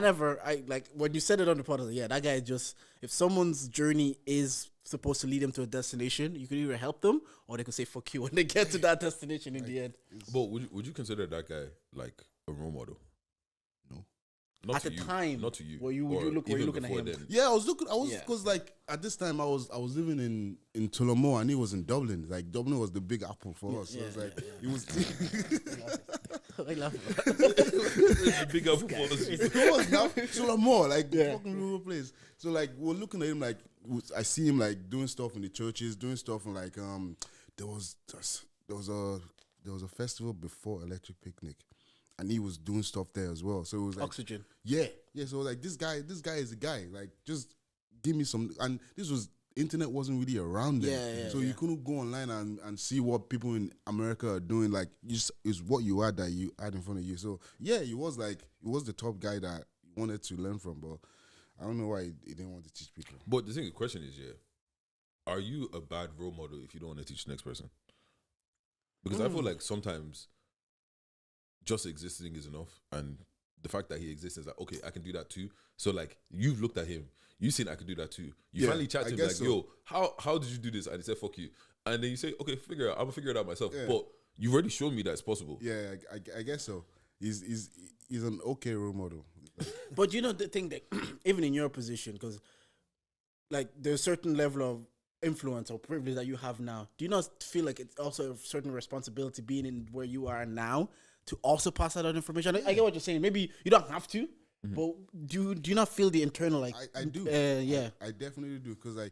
like when you said it on the pod, I was like, yeah, that guy just, if someone's journey is supposed to lead them to a destination, you could either help them or they could say fuck you when they get to that destination in the end. But would you consider that guy like a role model? No. Not At to the you, time, not to you. were you Or looking even at before him? then. Yeah, I was because like at this time I was living in Tullamore and he was in Dublin. Like Dublin was the big apple for us. So it's like it was. I love Big up footballers. It was now Tullamore, like fucking rural place. So like we're looking at him like I see him like doing stuff in the churches, doing stuff in like there was a festival before Electric Picnic. And he was doing stuff there as well. So it was like Oxygen. Yeah. So like this guy is a guy. Like just give me some. And this was internet wasn't really around then. So you couldn't go online and see what people in America are doing. Like it's what you had that you had in front of you. So yeah, he was the top guy that you wanted to learn from. But I don't know why he didn't want to teach people. But the question is, are you a bad role model if you don't want to teach the next person? Because I feel like sometimes just existing is enough, and the fact that he exists is like, okay, I can do that too. So like you've looked at him, you've seen I can do that too. You finally chat to him like, yo, how did you do this? And he said, fuck you. And then you say, okay, I'm gonna figure it out myself. Yeah. But you've already shown me that it's possible. Yeah, I guess so. He's an okay role model. But you know the thing that even in your position, because like there's a certain level of influence or privilege that you have now. Do you not feel like it's also a certain responsibility being in where you are now to also pass out that information? I get what you're saying. Maybe you don't have to, but do you not feel the internal like? I do. Yeah, I definitely do because I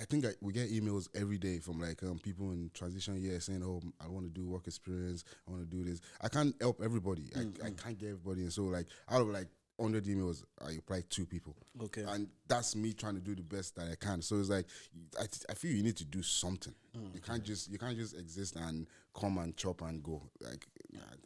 think we get emails every day from like people in transition years saying, "Oh, I want to do work experience. I want to do this." I can't help everybody. I can't get everybody, and so like out of like 100 emails, I apply 2 people. Okay, and that's me trying to do the best that I can. So it's like I feel you need to do something. You can't just exist and come and chop and go. Like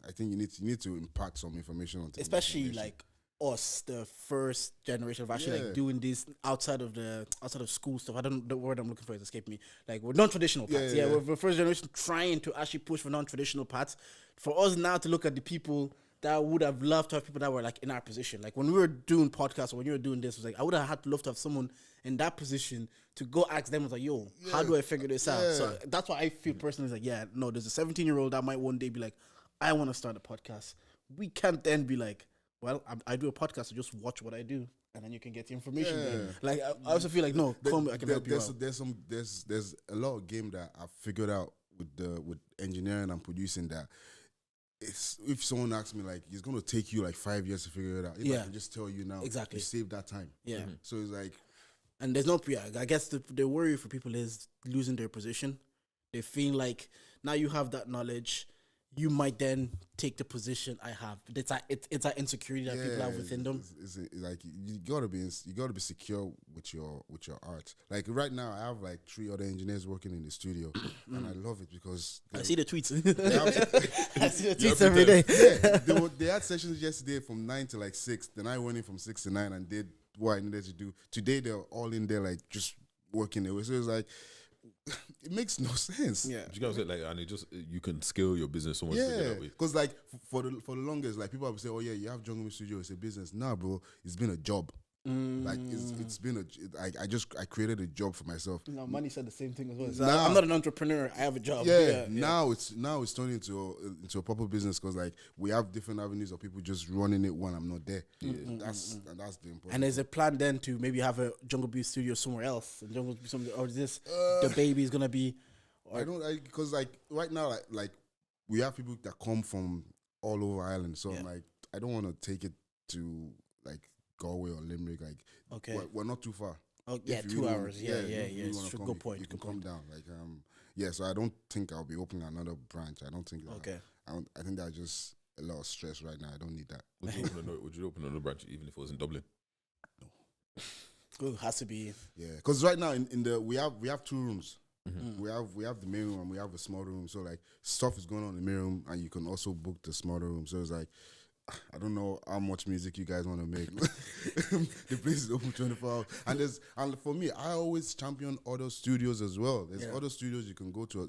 I think you need to impart some information on, especially like us, the first generation of actually like doing this outside of school stuff. I don't know the word I'm looking for is escaping me. Like we're non-traditional paths. We're the first generation trying to actually push for non-traditional paths. For us now to look at the people that would have loved to have people that were like in our position. Like when we were doing podcasts or when you were doing this, it was like I would have had to love to have someone in that position to go ask them, like, yo, how do I figure this out? So that's why I feel personally like, there's a 17-year-old that might one day be like, I want to start a podcast. We can't then be like, well, I do a podcast, so just watch what I do, and then you can get the information. There. Like I also feel like I can help you out. There's a lot of game that I've figured out with engineering and producing that. If someone asks me like it's gonna take you like 5 years to figure it out, I can just tell you now. Exactly. You save that time. Yeah. So it's like, and there's no. I guess the worry for people is losing their position. They feel like now you have that knowledge, you might then take the position I have. It's that insecurity that people have within them. It's like you gotta be secure with your art. Like right now, I have like 3 other engineers working in the studio, and I love it because I see the tweets. Have, I see the tweets every day. Yeah, they had sessions yesterday from 9 to like 6. Then I went in from 6 to 9 and did what I needed to do. Today they're all in there like just working away. So it's like it makes no sense. Yeah, you guys get like, and it just you can scale your business so much bigger that way. Because like for the longest, like people would say, oh yeah, you have Jungle Music Studio, it's a business. Nah, bro, it's been a job. Like it's been I created a job for myself. No, Money said the same thing as well. So I'm not an entrepreneur. I have a job. Now it's turning into a proper business because like we have different avenues of people just running it when I'm not there. That's the important. And there's a plan then to maybe have a Jungle Beat studio somewhere else. And Jungle Beat something, or is this the baby is gonna be? I don't because like right now like we have people that come from all over Ireland, so like I don't want to take it to like Galway or Limerick, like we're not too far. Oh yeah, 2 hours. Yeah. Good point. You can come down, like So I don't think I'll be opening another branch. I don't think. I think that's just a lot of stress right now. I don't need that. Would you open another branch even if it was in Dublin? No. It has to be. Yeah, because right now in the we have 2 rooms. We have the main room and we have a smaller room. So like stuff is going on in the main room, and you can also book the smaller room. So it's like, I don't know how much music you guys want to make. The place is open 24 hours. And for me, I always champion other studios as well. There's other studios you can go to.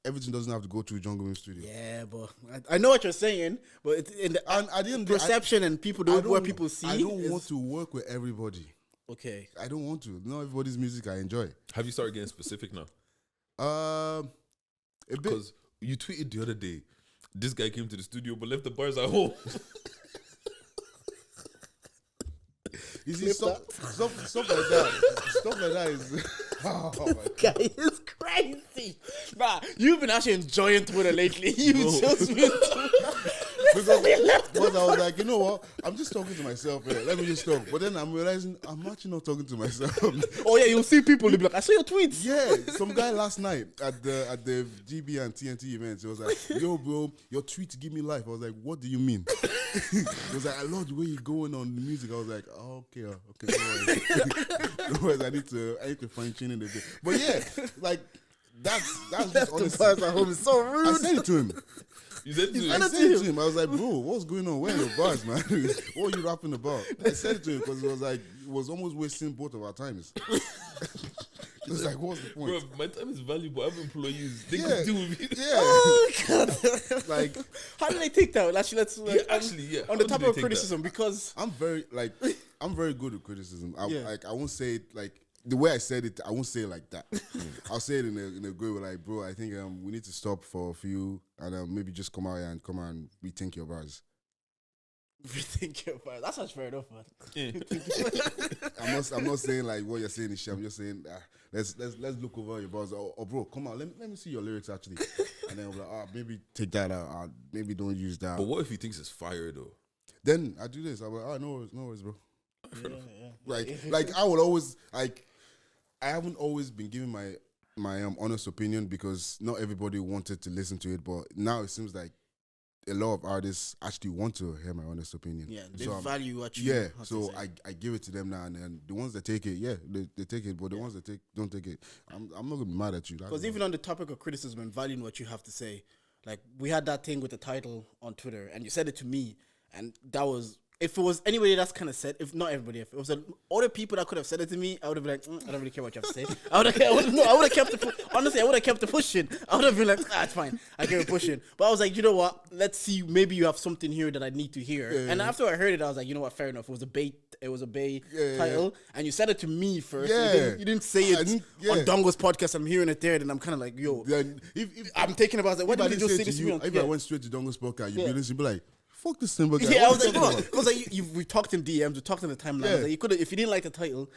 Everything doesn't have to go to Jungle Music Studio. Yeah, but I know what you're saying, but it's in the perception and people don't what people see. I don't want to work with everybody. Okay. I don't want to. Not everybody's music I enjoy. Have you started getting specific now? A bit. Because you tweeted the other day, this guy came to the studio but left the bars at home. You see, stuff like that. Stuff like that is. Oh my God, it's crazy. Nah, you've been actually enjoying Twitter lately. You just been. Because I was like, you know what? I'm just talking to myself here. Let me just talk. But then I'm realizing I'm actually not talking to myself. Oh yeah, you'll see people. They'll be like, I saw your tweets. Yeah, some guy last night at the GB and TNT events, he was like, yo, bro, your tweets give me life. I was like, what do you mean? He was like, I love the way you're going on the music. I was like, oh, okay, no worries. I need to fine tune it a bit. But yeah, like that's just honestly. The bars at home is so rude. I said it to him. You said it to him? I said it to him. I was like, bro, what's going on? Where are your bars, man? What are you rapping about? I said it to him because it was almost wasting both of our times. It was like, what's the point? Bro, my time is valuable. I have employees. They can deal with it. Yeah. Oh, God. Like, how do they take that? Let's on the topic of criticism, because I'm very good at criticism. I won't say it like the way I said it. I won't say it like that. I'll say it in a good way, like, bro, I think we need to stop for a few and maybe just come out here and rethink your bars. Rethink your bars. That's fair enough, man. Yeah. I'm not saying like what you're saying is shit. I'm just saying let's look over your bars. Or bro, come on, let me see your lyrics actually. And then I'm like, maybe take that out. Maybe don't use that. But what if he thinks it's fire though? Then I do this. I'm like, no worries, bro. Yeah. Like I would always like. I haven't always been giving my honest opinion because not everybody wanted to listen to it. But now it seems like a lot of artists actually want to hear my honest opinion. Yeah, they value what you have so to say. I give it to them now, and then the ones that take it, they take it. But the ones that don't take it, I'm not gonna be mad at you. Because even on the topic of criticism and valuing what you have to say, like we had that thing with the title on Twitter, and you said it to me, and that was. If it was anybody that's kind of said, if not everybody, if it was other people that could have said it to me, I would have been like, I don't really care what you have to say. I would have kept it. Honestly, I would have kept it pushing. I would have been like, it's fine. I kept it pushing. But I was like, you know what? Let's see. Maybe you have something here that I need to hear. Yeah, and after I heard it, I was like, you know what? Fair enough. It was a Bay title, and you said it to me first. Yeah. You didn't say it on Dongo's podcast. I'm hearing it there, and I'm kind of like, yo. If I'm taking about like, why did you just say this to me? If I went straight to Dongo's podcast, you'd be like. Fuck this Simba guy. Yeah, I was like, because we talked in DMs, we talked in the timeline. Yeah. Like, you could, if you didn't like the title,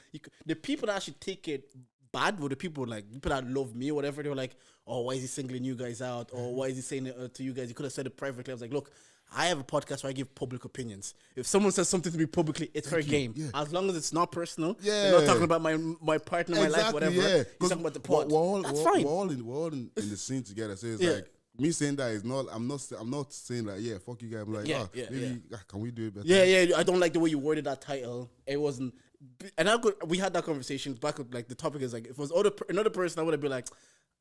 the people that actually take it bad were the people that love me or whatever. They were like, oh, why is he singling you guys out? Or why is he saying it to you guys? You could have said it privately. I was like, look, I have a podcast where I give public opinions. If someone says something to me publicly, it's fair game. Yeah. As long as it's not personal. Yeah. You're not talking about my partner, my life, whatever. Yeah. You're talking about the pod. That's fine. We're all in the scene together. So it's like, me saying that is not. I'm not saying like, yeah, fuck you guys. I'm like, maybe can we do it better? Yeah. I don't like the way you worded that title. It wasn't. And we had that conversation back with like the topic is like if it was another person, I would have been like,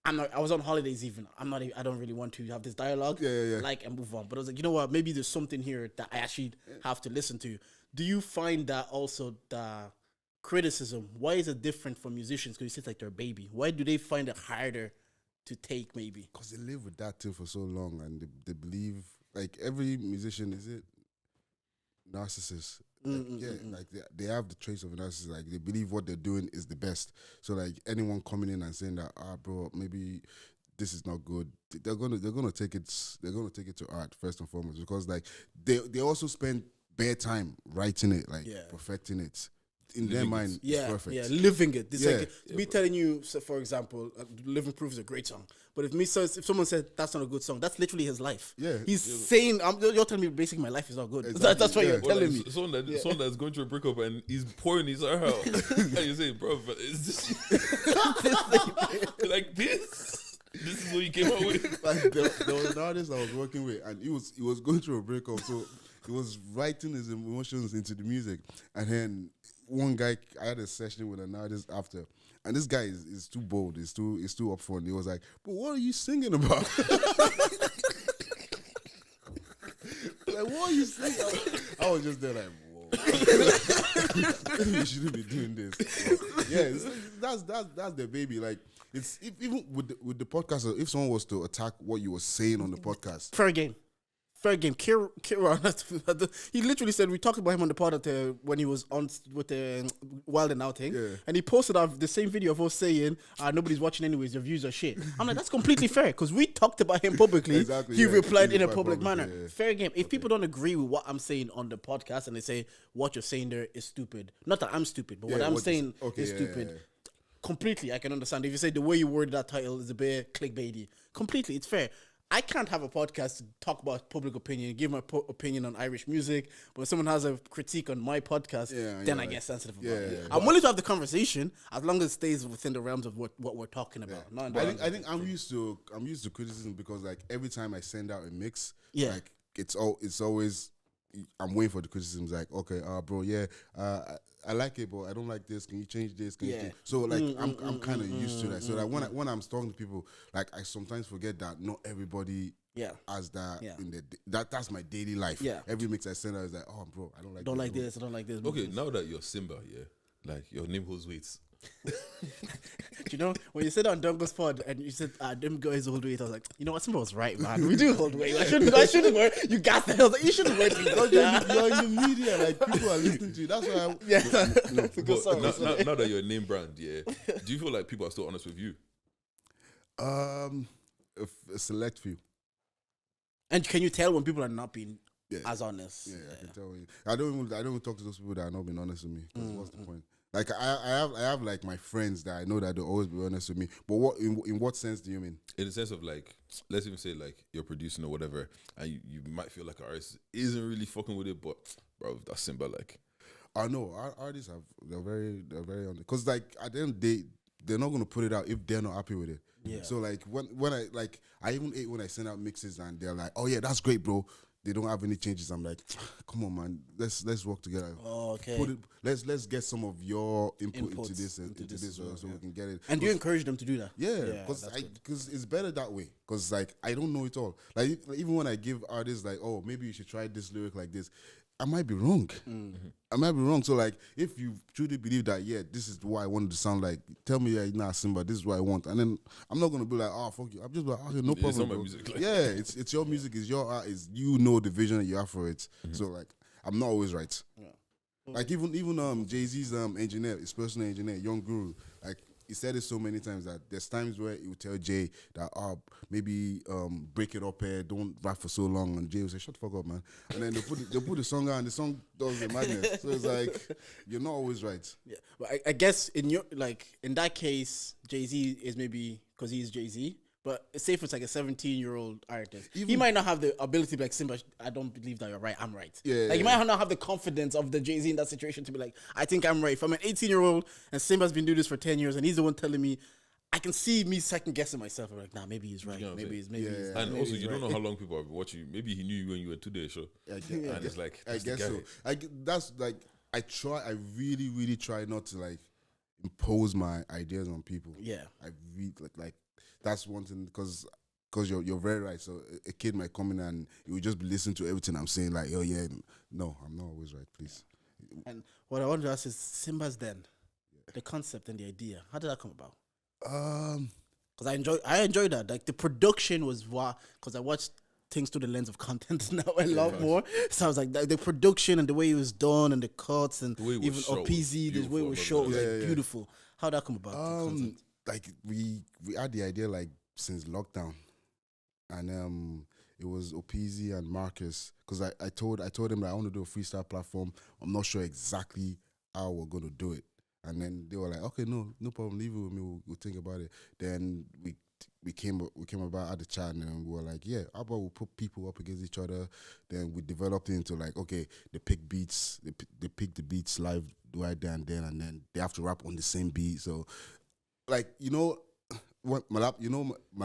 I was on holidays even. I don't really want to have this dialogue. Yeah. Like and move on. But I was like, you know what? Maybe there's something here that I actually have to listen to. Do you find that also the criticism? Why is it different for musicians? Because you say like they're a baby. Why do they find it harder to take maybe? Because they live with that thing for so long and they believe like every musician is it narcissist. Like they have the traits of a narcissist. Like they believe what they're doing is the best. So like anyone coming in and saying that, bro, maybe this is not good. They're gonna take it to art first and foremost because like they also spend bare time writing it, like perfecting it. In their mind, it's perfect. Yeah, living it. It's like me telling you, so for example, "Living Proof" is a great song. But if someone said that's not a good song, that's literally his life. Yeah, he's saying, "You're telling me basically my life is not good." Exactly. That's what you're telling me. Someone that's going through a breakup and he's pouring his heart out, and you say, "Bro, but is this like this? This is what you came up with." Like there was an artist I was working with, and he was going through a breakup, so he was writing his emotions into the music, and then. One guy, I had a session with an artist after, and this guy is too bold. He's too upfront. He was like, "But what are you singing about?" Like, what are you singing about? I was just there like, whoa. You shouldn't be doing this. That's the baby. Like, it's even with the podcast. If someone was to attack what you were saying on the podcast, fair game. Kira, he literally said we talked about him on the pod when he was on with the Wild and Out thing, and he posted the same video of us saying nobody's watching anyways, your views are shit. I'm like, that's completely fair because we talked about him publicly. Exactly, he replied in a public manner. Yeah. Fair game. If people don't agree with what I'm saying on the podcast and they say what you're saying there is stupid, not that I'm stupid, but what I'm saying is stupid. Completely, I can understand. If you say the way you worded that title is a bit clickbaity, completely, it's fair. I can't have a podcast to talk about public opinion, give my opinion on Irish music, but if someone has a critique on my podcast, then I get sensitive about it. I'm willing to have the conversation as long as it stays within the realms of what we're talking about. I think I'm used to criticism because like every time I send out a mix, like it's always I'm waiting for the criticisms. Like, okay, bro, I like it, but I don't like this. Can you change this? Can you change? So like I'm kind of used to that. So like when I'm talking to people, like I sometimes forget that not everybody has that in that's my daily life. Yeah. Every mix I send out is like, oh bro, I don't like this. I don't like this. Okay, now that you're Simba, like your name holds weight. You know, when you said on Dungo's pod and you said them guys hold weight, I was like, you know what, Simba was right, man. We do hold weight. I shouldn't work. You got that. I was like, you shouldn't work. You're in the media, like people are listening to you. That's why. Now that you're a name brand, do you feel like people are still honest with you? A select few. And can you tell when people are not being as honest? Yeah, I can tell you. I don't even talk to those people that are not being honest with me. Because what's the point? Like I have like my friends that I know that they'll always be honest with me. But what in what sense do you mean? In the sense of like, let's even say like you're producing or whatever, and you might feel like an artist isn't really fucking with it, but bro, that's Simba. Like, I know artists they're very honest because like at the end of the day, they're not gonna put it out if they're not happy with it. Yeah. So like when I even hate when I send out mixes and they're like, oh yeah, that's great, bro. They don't have any changes. I'm like, come on, man. Let's work together. Oh, okay. Let's get some of your input into this so we can get it. And you encourage them to do that. Yeah, because it's better that way. Because like I don't know it all. Like even when I give artists like, oh, maybe you should try this lyric like this. I might be wrong. Mm-hmm. I might be wrong. So like, if you truly believe that, this is what I wanted to sound like, tell me, nah, Simba, this is what I want. And then I'm not gonna be like, oh, fuck you. I'm just like, okay, no problem. It's not my music. Like it's your music, it's your art, it's you know the vision that you have for it. Mm-hmm. So like, I'm not always right. Yeah. Like even Jay-Z's engineer, his personal engineer, Young Guru, like he said it so many times that there's times where he would tell Jay that maybe break it up here, don't rap for so long, and Jay would say, shut the fuck up, man. And then they put the song out and the song does the madness. So it's like you're not always right. Yeah. But I guess in that case, Jay-Z is maybe because he's Jay-Z. But say if it's like a 17-year-old artist, he might not have the ability to be like, Simba, I don't believe that you're right, I'm right. Yeah, like, you might not have the confidence of the Jay-Z in that situation to be like, I think I'm right. If I'm an 18-year-old and Simba's been doing this for 10 years and he's the one telling me, I can see me second guessing myself. I'm like, nah, maybe he's right. You know what I'm Maybe saying? he's And maybe also, he's you don't right. know how long people have been watching you. Maybe he knew you when you were Today's show. I And it's like, I that's the guess guy. so. That's like I really, really try not to like impose my ideas on people. Yeah. I read like that's one thing because you're very right. So a kid might come in and he will just be listening to everything I'm saying. Like, oh yeah, no, I'm not always right. Please. And what I want to ask is Simba's Den, the concept and the idea. How did that come about? Because I enjoy that. Like the production was because I watched things through the lens of content now a lot more. So I was like the production and the way it was done and the cuts and even OPZ, the way it was shot was like beautiful. How did that come about? Like we had the idea like since lockdown, and it was OPZ and Marcus because I told him that I want to do a freestyle platform. I'm not sure exactly how we're gonna do it. And then they were like, okay, no problem, leave it with me, we'll think about it. Then we came about at the chat and we were like, yeah, how about we put people up against each other? Then we developed it into like, okay, they pick beats, they pick the beats live right there and then they have to rap on the same beat. So like, what my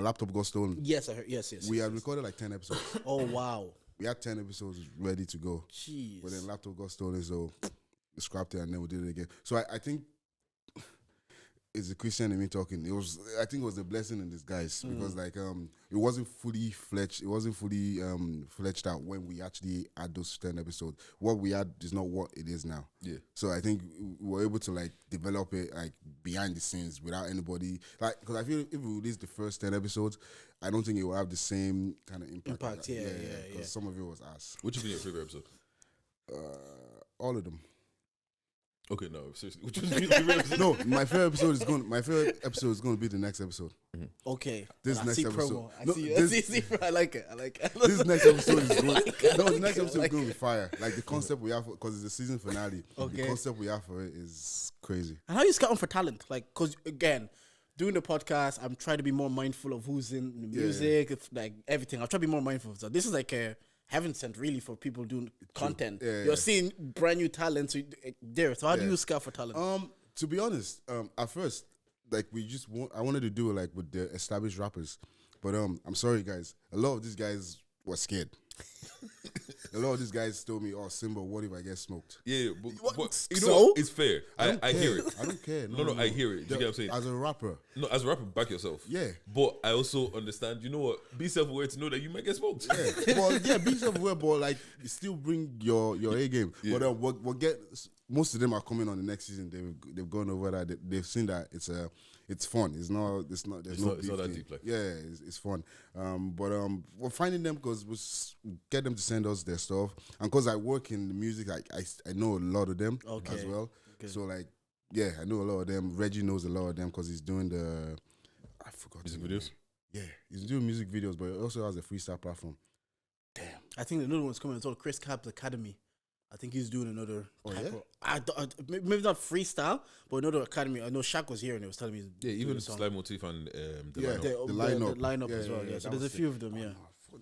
laptop got stolen. Yes, I heard. Yes. We had recorded like 10 episodes. Oh wow. We had 10 episodes ready to go. Jeez. But then laptop got stolen, so we scrapped it and then we did it again. So I think it's a Christian in me talking. I think it was a blessing in disguise because like it wasn't fully fledged. It wasn't fully fledged out when we actually had those 10 episodes. What we had is not what it is now. Yeah. So I think we were able to like develop it like behind the scenes without anybody like because I feel if we release the first 10 episodes, I don't think it will have the same kind of impact. Yeah. Because some of it was ass. Which has been your favorite episode? All of them. Okay, no, seriously. Which was your favorite episode? No, my favorite episode is going to be the next episode. Okay. This I next see episode. promo. I No, see. this- I like it. This next episode is going. The next it, I episode is like going to be fire. Like the concept we have because it's the season finale. Okay. The concept we have for it is crazy. And how you scouting for talent? Like, because again, doing the podcast, I'm trying to be more mindful of who's in the music, like everything. I'll try to be more mindful. So this is like a heaven sent really for people doing content. Yeah, You're seeing brand new talent there. So how do you scout for talent? To be honest, at first, like I wanted to do it like with the established rappers, but I'm sorry guys, a lot of these guys were scared. A lot of these guys told me, "Oh, Simba, what if I get smoked?" Yeah, but you know So? what? It's fair. I hear it. I don't care. No, I hear it. Do you get what I'm saying? As a rapper, No, as a rapper, back yourself. Yeah. But I also understand, you know what? Be self-aware to know that you might get smoked. yeah, well, yeah, be self-aware, but like still bring your A game. Yeah. But we'll get most of them are coming on the next season. They've gone over that. They've seen that it's fun. It's not. There's no. It's not that thing. deep, like. Yeah, it's fun. But we're finding them because we get them to send us their stuff, and because I work in the music, I know a lot of them as well. Okay. So like, yeah, I know a lot of them. Reggie knows a lot of them because he's doing I forgot Music the name. videos? Yeah, he's doing music videos, but he also has a freestyle platform. Damn. I think another one's coming. It's called Chris Cab's Academy. I think he's doing another type of, maybe not freestyle, but another academy. I know Shaq was here and he was telling me. Yeah, even Sly Motif and the Yeah. lineup. The lineup as well. Yeah. So there's a few of them. Yeah.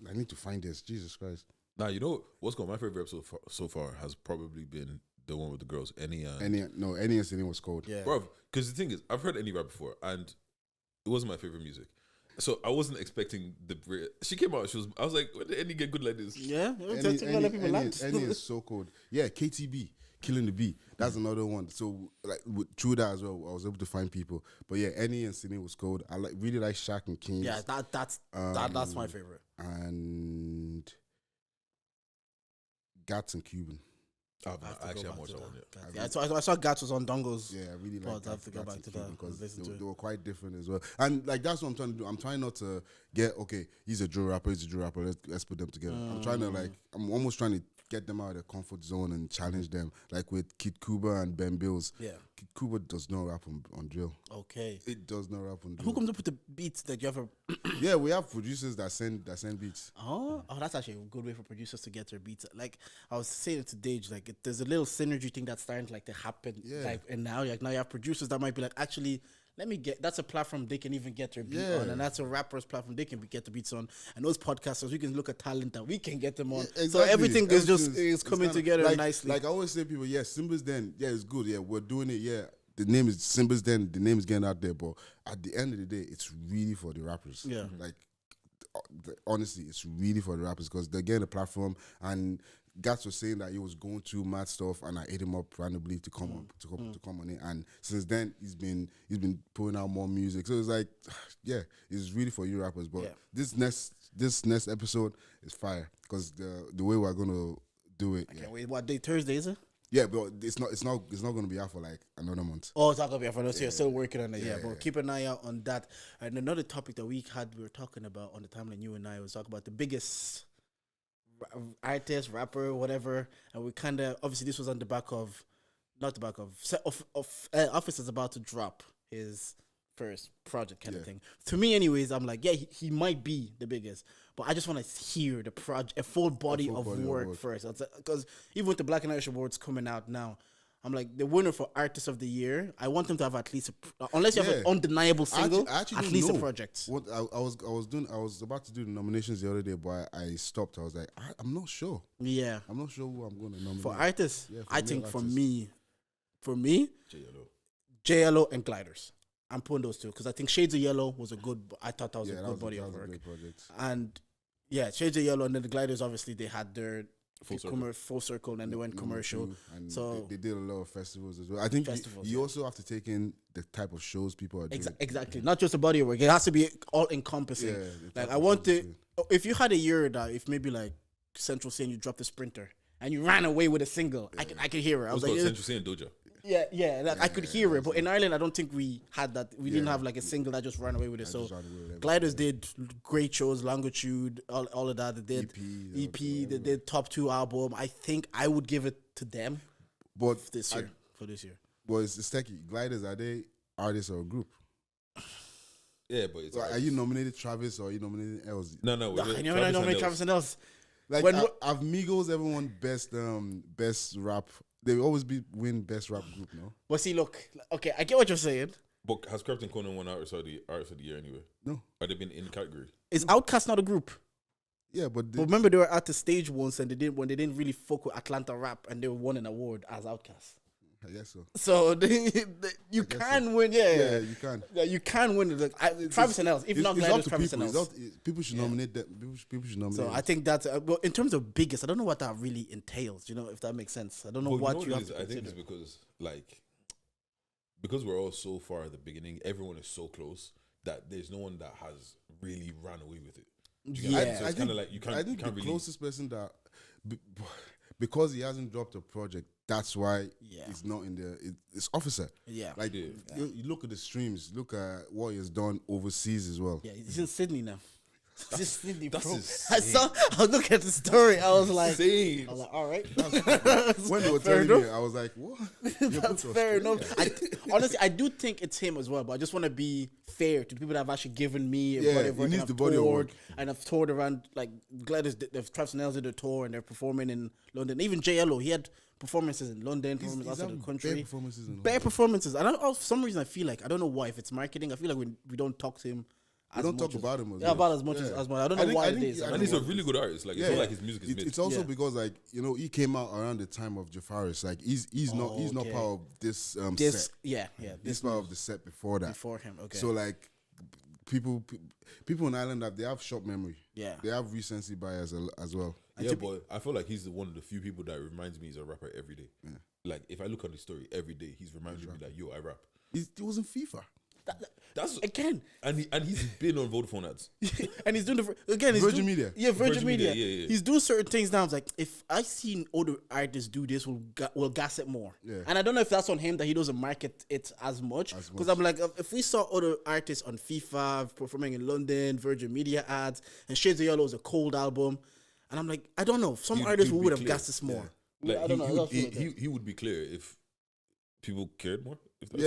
I need to find this. Jesus Christ. Now, you know what's going on? My favorite episode so far has probably been the one with the girls. Any incident was cold. Yeah. Bro, because the thing is, I've heard any rap before, and it wasn't my favorite music. So I wasn't expecting she came out. I was like, when did any get good like this? Yeah. Any is so cold. Yeah, KTB, Killing the Beat. That's another one. So like through that as well, I was able to find people. But yeah, any incident was cold. I really like Shaq and Kings. Yeah, that's my favorite. And Gats and Cuban. I actually haven't watched that one yet. Yeah, I saw Gats was on Dongles. Yeah, I really like I have to go back to that because they were quite different as well. And like that's what I'm trying to do. I'm trying not to get he's a drill rapper, let's put them together. I'm trying to I'm almost trying to get them out of their comfort zone and challenge them. Like with Kid Kuba and Ben Bills. Yeah. Kid Kuba does not rap on drill. Okay. It does not rap on drill. Who comes up with the beats that you ever? Yeah, we have producers that send beats. Oh, that's actually a good way for producers to get their beats. Like I was saying to Deji, like there's a little synergy thing that's starting to happen. Yeah. Like, and now you have producers that might be like, actually, that's a platform they can even get their beat on, and that's a rapper's platform they can get the beats on. And those podcasters, we can look at talent that we can get them on. Yeah, exactly. So everything is coming together nicely. Like I always say, people, Simba's Den, it's good. Yeah, we're doing it. Yeah, the name is Simba's Den. The name is getting out there, but at the end of the day, it's really for the rappers. Yeah. Like honestly, it's really for the rappers because they're getting a platform. And Gats was saying that he was going through mad stuff, and I ate him up randomly to come on it. And since then, he's been putting out more music. So it's like, yeah, it's really for you rappers. But this next episode is fire because the way we're gonna do it. Okay, wait, what day? Thursday is it? Yeah, but it's not going to be out for like another month. Oh, it's not gonna be out for us. So you're still working on it. Yeah, but keep an eye out on that. And another topic that we were talking about on the timeline, you and I was talking about the biggest artist, rapper, whatever. And we kind of obviously this was on the back of, not the back of, Office is about to drop his first project kind of thing. To me, anyways, I'm like, yeah, he might be the biggest, but I just want to hear the project, a full body of work first. Because even with the Black and Irish Awards coming out now, I'm like, the winner for Artist of the Year, I want them to have at least, unless you have an undeniable single, at least a project. What I was about to do the nominations the other day, but I stopped. I was like, I'm not sure. Yeah. I'm not sure who I'm going to nominate. For artists, I think artists. for me, J.Lo and Gliders. I'm putting those two because I think Shades of Yellow was I thought that was a good body of work. And yeah, Shades of Yellow and then the Gliders, obviously they had their full circle and they went commercial. And so they did a lot of festivals as well. I think you also have to take in the type of shows people are doing. Exactly. Not just a body of work. It has to be all encompassing. Yeah, like I want if you had a year that if maybe like Central saying you dropped a Sprinter and you ran away with a single, I could hear it. I was like, Central saying Doja. Yeah, I could hear it, but in Ireland, I don't think we had that. We didn't have like a single that just ran away with it. So Gliders did great shows, Longitude, all of that. They did EP, they did top 2 album. I think I would give it to them, but for this year. Well, it's techie. Gliders, are they artists or a group? Yeah, but it's are you nominated Travis or are you nominated Els? No. I never nominated Travis and Els. Like have Migos ever won best rap? They always win best rap group, no? But see, look, okay, I get what you're saying. But has Krypton Conan won Artist of the Year anyway? No. Or they been in the category? Is Outkast not a group? Yeah, but remember they were at the stage once and they didn't really fuck with Atlanta rap and they won an award as Outkast. I guess so. So you can win, yeah, you can. Yeah, you can win. Travis and Els, if not Gliders, Travis and Els. People should nominate that. People should nominate. So I think that's. But in terms of biggest, I don't know what that really entails. You know, if that makes sense. I don't know what you have to consider. I think it's because we're all so far at the beginning. Everyone is so close that there's no one that has really ran away with it. So it's kind of like you can't. I think the closest person that, because he hasn't dropped a project, that's why it's not in there. It's Officer. Yeah. Like, you look at the streams, look at what he has done overseas as well. Yeah, he's in Sydney now. He's in Sydney, bro. I was looking at the story. I was like, all right. When they were telling me, I was like, what? That's fair enough. Honestly, I do think it's him as well, but I just want to be fair to the people that have actually given me a body of work. He needs the body of work. And I've toured around, like, Gladys, Travis and Els did a tour and they're performing in London. Even J.Lo, he had performances in London, performances outside the country. Bare performances. And for some reason, I feel like, I don't know why, if it's marketing, I feel like we don't talk to him. I don't talk about him as much as much. I don't know why it is. And he's a really good artist. Like, it's not like his music is mid. It's also because, like, you know, he came out around the time of Jafaris. Like, he's not part of this set. Yeah. He's part of the set before that. Before him, okay. So, like, people in Ireland, they have short memory. Yeah. They have recency bias as well. Yeah, but I feel like he's one of the few people that reminds me he's a rapper every day. Yeah. Like, if I look on his story every day, he's reminding me like, yo, I rap. He was in FIFA. That's again, and he's been on Vodafone ads, and he's doing Virgin Media. Yeah, Virgin Media. Yeah. He's doing certain things now. It's like, if I seen other artists do this, we'll gas it more. Yeah. And I don't know if that's on him that he doesn't market it as much. Because I'm like, if we saw other artists on FIFA performing in London, Virgin Media ads, and Shades of Yellow is a cold album, and I'm like, I don't know, some artists would have gassed this more. Yeah. Like, I don't know. He would be clear if people cared more. But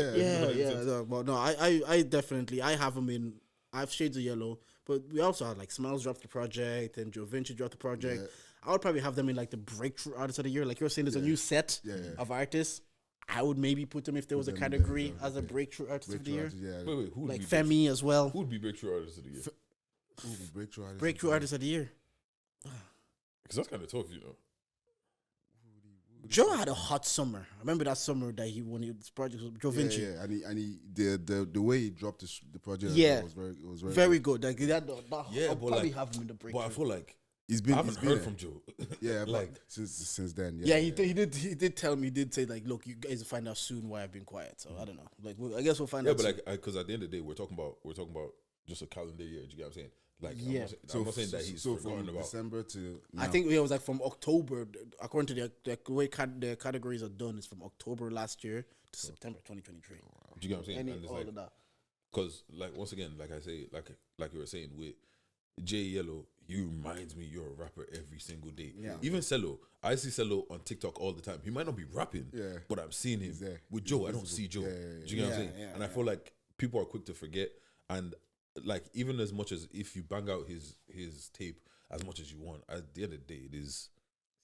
no, I definitely have him in. I have Shades of Yellow, but we also had like Smiles dropped the project and Joe Vinci dropped the project. Yeah. I would probably have them in like the breakthrough artist of the year. Like you're saying, there's a new set of artists. I would maybe put them if there was a category as a breakthrough artist of the year. Wait, who would like Femi as well? Who would be breakthrough artist of the year? Who would be breakthrough artist of the year? Because that's kind of tough, you know. Joe had a hot summer. I remember that summer that he won his project with Joe Vinci. Yeah, and he the way he dropped the project, Yeah. was very Very good. Like that Yeah, I'll but probably like- have him in the break. But I feel like he's been I haven't he's been heard there. from Joe. Yeah, like like since then. Yeah, he did tell me. He did say like, look, you guys will find out soon why I've been quiet. So I don't know. Like, I guess we'll find yeah, out. but soon. like because at the end of the day, we're talking about just a calendar year. Do you get what I'm saying? Like, Yeah. I'm not saying that he's forgotten from about. December to now. I think it was like from October, according to the way the categories are done, is from October last year to September 2023. Do you get what I'm saying? Any And it's all like, of that. because like once again, like I say, like you were saying with Jay Yellow, you reminds me you're a rapper every single day. Yeah. Even Cello, I see Cello on TikTok all the time. He might not be rapping, Yeah. but I'm seeing him. He's there. With He's Joe, I don't visible. see Joe. Yeah, Do you get what I'm saying? Yeah, And I feel like people are quick to forget. And like even as much as if you bang out his tape as much as you want, at the end of the day, it is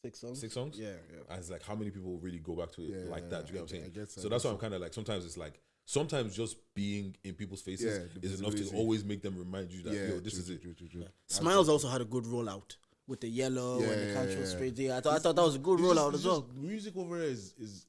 6 songs. 6 songs. Yeah. And it's like how many people really go back to it Yeah, like that? Do you get what I'm I saying? get so. So that's why I'm kind of like sometimes it's like sometimes just being in people's faces Yeah, the is enough to visibility. always make them remind you that yo, this true, is it. True. Smiles also had a good rollout with the yellow and the Yeah, control yeah. straight. Yeah, I thought that was a good rollout as well. Music over there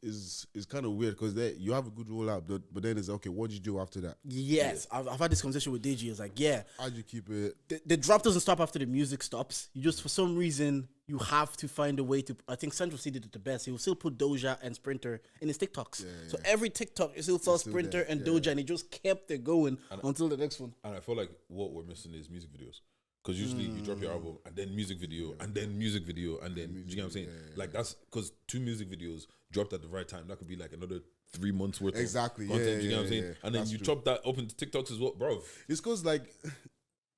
is kind of weird because you have a good rollout, but then it's okay. What do you do after that? Yes, I've had this conversation with Deji. It's like, yeah, How do you keep it? the drop doesn't stop after the music stops. You just, for some reason, you have to find a way to. I think Central C did it the best. He will still put Doja and Sprinter in his TikToks. So every TikTok, you still saw still Sprinter there, and Doja, and he just kept it going And- until the next one. And I feel like what we're missing is music videos. Because usually you drop your album and then music video and then music video and then, do you get what I'm saying? Like that's because 2 music videos dropped at the right time. That could be like another 3 months worth Exactly, of content. yeah, do you get what I'm yeah, saying? yeah. And then That's you true. chop that up into TikToks as well, bro. It's because like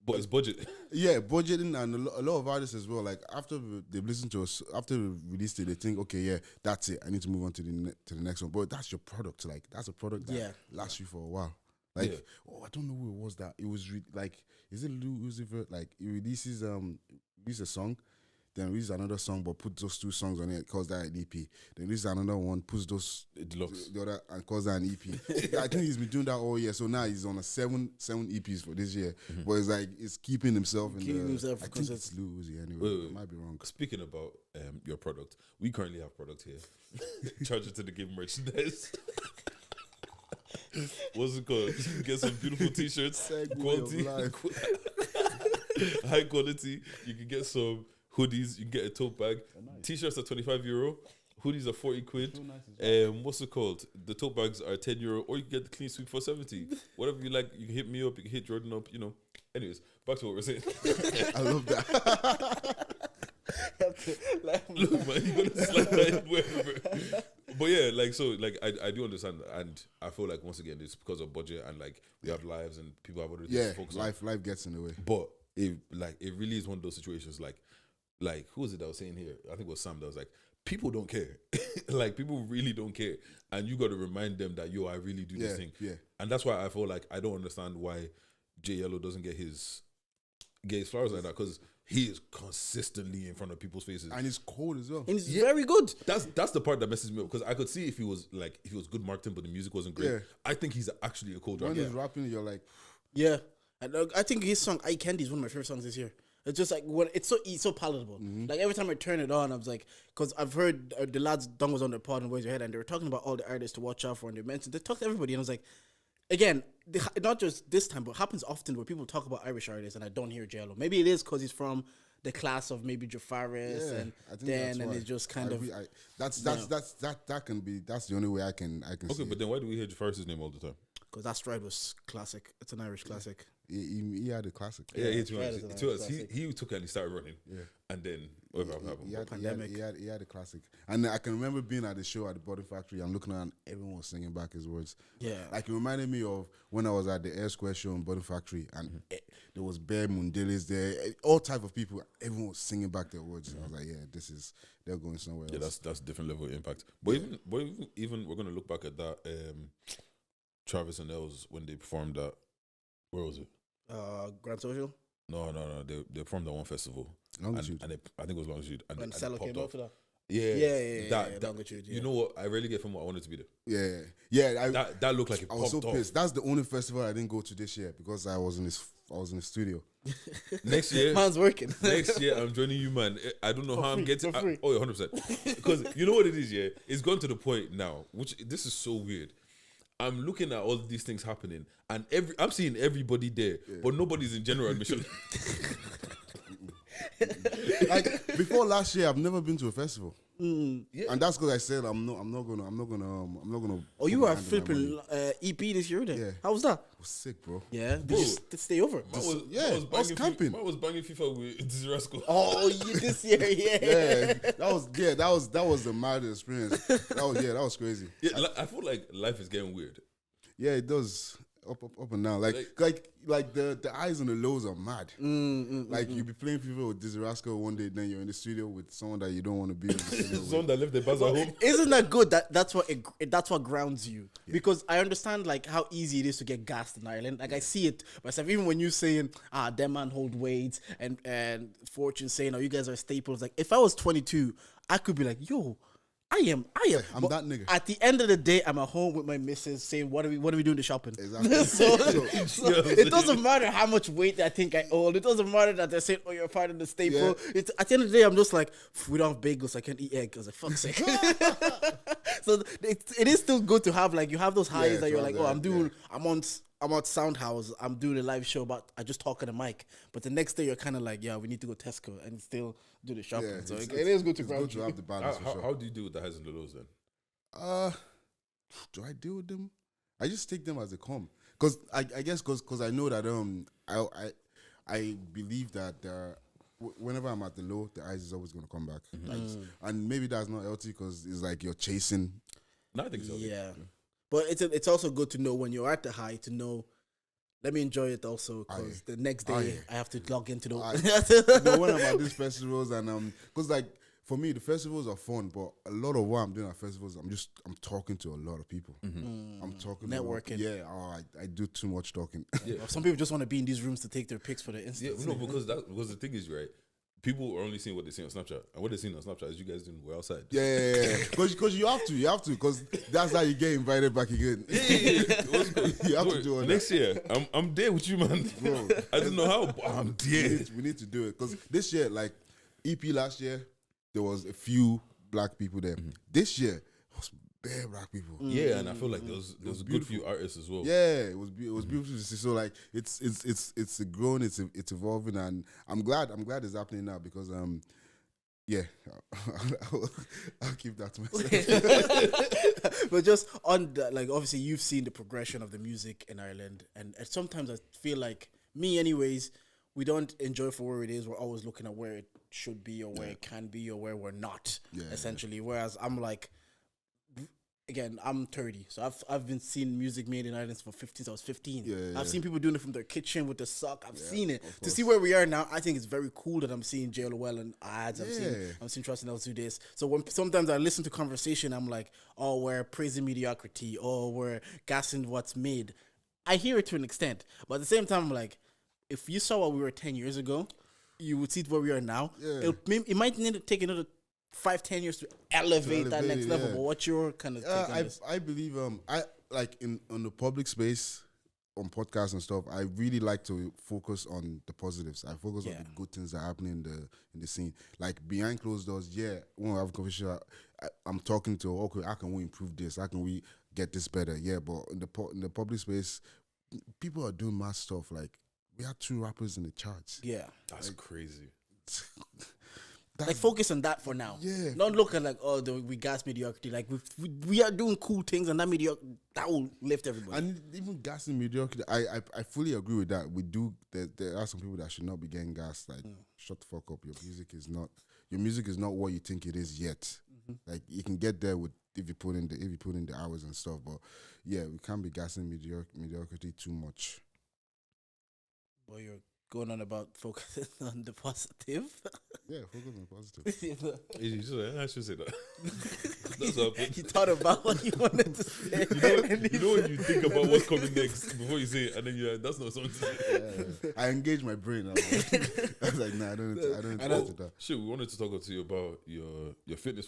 But it's budget. yeah, budgeting and a lot of artists as well. Like after they've listened to us, after they released it, they think, okay, yeah, that's it. I need to move on to the next one. But that's your product. Like that's a product that lasts you for a while. Like I don't know who it was that it was like. Is it Lou Uzi Vert? Like he releases a song, then releases another song, but put those 2 songs on it, calls that an EP. Then releases another one, puts those Deluxe. the other and calls that an EP. I think he's been doing that all year. So now he's on a 7 EPs for this year. But it's like it's keeping himself in Keeping himself I think consistent. it's Lou Uzi anyway. Wait. I might be wrong. Speaking about your product, we currently have product here. Charge it to the game merchandise. What's it called? You can get some beautiful t-shirts, quality, high quality. You can get some hoodies. You can get a tote bag. T-shirts are €25. Hoodies are 40 quid. What's it called? The tote bags are €10, or you can get the clean sweep for 70. Whatever you like, you can hit me up. You can hit Jordan up. You know. Anyways, back to what we're saying. I love that. Look, man, you gotta slide that in wherever. But yeah, like so, like I do understand, and I feel like once again it's because of budget and like we have lives and people have other things to focus on. life gets in the way. But it really is one of those situations. Like who was it that was saying here? I think it was Sam that was like, people don't care. Like people really don't care, and you got to remind them that yo, I really do this thing. Yeah. And that's why I feel like I don't understand why Jay Yellow doesn't get his flowers like that, because he is consistently in front of people's faces. And it's cold as well. And it's very good. That's the part that messes me up, because I could see if he was good marketing, but the music wasn't great. Yeah. I think he's actually a cold When rapper. he's rapping, you're like, Yeah, and I think his song "Eye Candy" is one of my favorite songs this year. It's just like when it's so palatable. Like every time I turn it on, I was like, because I've heard the lads Don was on the pod and Boys Your Head, and they were talking about all the artists to watch out for, and they talked to everybody, and I was like, again, not just this time, but it happens often where people talk about Irish artists, and I don't hear Jello. Maybe it is because he's from the class of maybe Jafaris and I think Dan, that's and why. it's just kind of that's the only way I can see. Okay, but then why do we hear Jafaris' name all the time? because that stride was classic. It's an Irish classic. He had a classic. Yeah, Yeah, to be Jafaris honest, is an to Irish us, classic. he took it and he started running. Yeah. And then whatever happened. He had a classic. And I can remember being at the show at the Body Factory and looking around, everyone was singing back his words. Yeah. Like it reminded me of when I was at the Air Square show in Body Factory and there was Bear Mundelis there, all type of people, everyone was singing back their words. I was like, yeah, they're going somewhere Yeah, else. that's a different level of impact. But even we're gonna look back at that Travis and Els when they performed at, where was it? Grand Social. No. They performed at one festival. Longitude. And I think it was Longitude. When it Cello popped came out off. for that. You know what? I rarely get from what I wanted to be there. Yeah. That looked like it I was so popped off. pissed. That's the only festival I didn't go to this year because I was in the studio. Next year, man's working. Next year, I'm joining you, man. I don't know how I'm getting. For free. Oh, 100%. Because you know what it is, yeah. It's gone to the point now, which this is so weird. I'm looking at all these things happening, and I'm seeing everybody there, but nobody's in general admission. Like before last year, I've never been to a festival. Yeah. And that's because I said I'm not gonna. Oh, you were flipping EP this year, then? Yeah. How was that? It was sick, bro. Yeah, did you stay over? I was camping. I was banging FIFA with Zirasco. Oh, this year, Yeah, that was the mad experience. That was crazy. Yeah, I feel like life is getting weird. Yeah, it does. Up and down. Like the highs and the lows are mad. Like you be playing FIFA with Dizzy Rascal one day, then you're in the studio with someone that you don't want to be in the studio with. Someone that left their buzz at home. Isn't that good? That's what grounds you. Yeah. Because I understand like how easy it is to get gassed in Ireland. Like I see it myself. Even when you saying, them man hold weights and Fortune saying, you guys are staples. Like if I was 22, I could be like, yo, I am. I'm that nigga. At the end of the day, I'm at home with my missus saying, what are we doing to shopping? Exactly. so it doesn't matter how much weight I think I own. It doesn't matter that they're saying, you're part of the staple. Yeah. At the end of the day, I'm just like, we don't have bagels, I can't eat egg. I was like, fuck's sake. So it is still good to have, like, you have those highs that you're like, I'm on Soundhouse, I'm doing a live show, but I just talk on the mic. But the next day, you're kind of like, we need to go Tesco and still do the shopping. Yeah, so it is good to ground you. Have the balance. How do you deal with the highs and the lows then? Do I deal with them? I just take them as they come. Cause I guess because I know that I believe that whenever I'm at the low, the highs is always gonna come back. And maybe that's not healthy because it's like you're chasing. No, I think so. Yeah. But it's also good to know when you're at the high to know, let me enjoy it also because the next day I have to log into the... No, when I'm at these festivals and because like for me the festivals are fun, but a lot of what I'm doing at festivals, I'm talking to a lot of people. I'm talking networking. I do too much talking. Yeah. Some people just want to be in these rooms to take their pics for the Insta. Yeah, no, because the thing is, right, people are only seeing what they see on Snapchat, and what they see on Snapchat is you guys doing well outside. Yeah. Because you have to, because that's how you get invited back again. You have to do it. Next year, I'm there with you, man. Bro, I don't know how, but I'm there. We need to do it because this year, like EP last year, there was a few black people there. This year, it was bare black people. Yeah, and I feel like there was a good few artists as well. Yeah, it was beautiful to see. So like it's grown, it's evolving, and I'm glad it's happening now because I'll keep that to myself. But just on that, like obviously you've seen the progression of the music in Ireland, and sometimes I feel like me anyways, we don't enjoy it for where it is. We're always looking at where it should be or where it can be or where we're not, essentially. Whereas I'm like, again, I'm 30, so I've been seeing music made in Ireland since I was 15. I've seen people doing it from their kitchen with the sock. I've seen it. To see where we are now, I think it's very cool that I'm seeing JLOL and ads. I'm seeing Trust and Else do this. So when sometimes I listen to conversation, I'm like, we're praising mediocrity, we're gassing what's made. I hear it to an extent, but at the same time, I'm like, if you saw what we were 10 years ago, you would see where we are now. It might need to take another 5-10 years to elevate that next level. But what's your kind of take on this? I believe I like on the public space, on podcasts and stuff, I really like to focus on the positives. I focus on the good things that are happening in the scene. Like behind closed doors, when we have a conversation, I'm talking to, okay, how can we improve this? How can we get this better? Yeah, but in the public space, people are doing mad stuff. Like we had 2 rappers in the charts. Yeah, that's crazy. Like focus on that for now. Yeah. Not look at like, we gas mediocrity. Like we are doing cool things, and that will lift everybody. And even gassing mediocrity, I fully agree with that. We do. There are some people that should not be getting gassed. Like, shut the fuck up. Your music is not what you think it is yet. Like you can get there if you put in the hours and stuff. But yeah, we can't be gassing mediocrity too much. Well, you're going on about focusing on the positive. Yeah, focus on the positive. I should say that. That's happened. He thought about what he wanted to say. You know when you think about what's coming next before you say it, and then you're like, that's not something to say. I engaged my brain. I was like, nah, I don't need to that. Shit, we wanted to talk to you about your fitness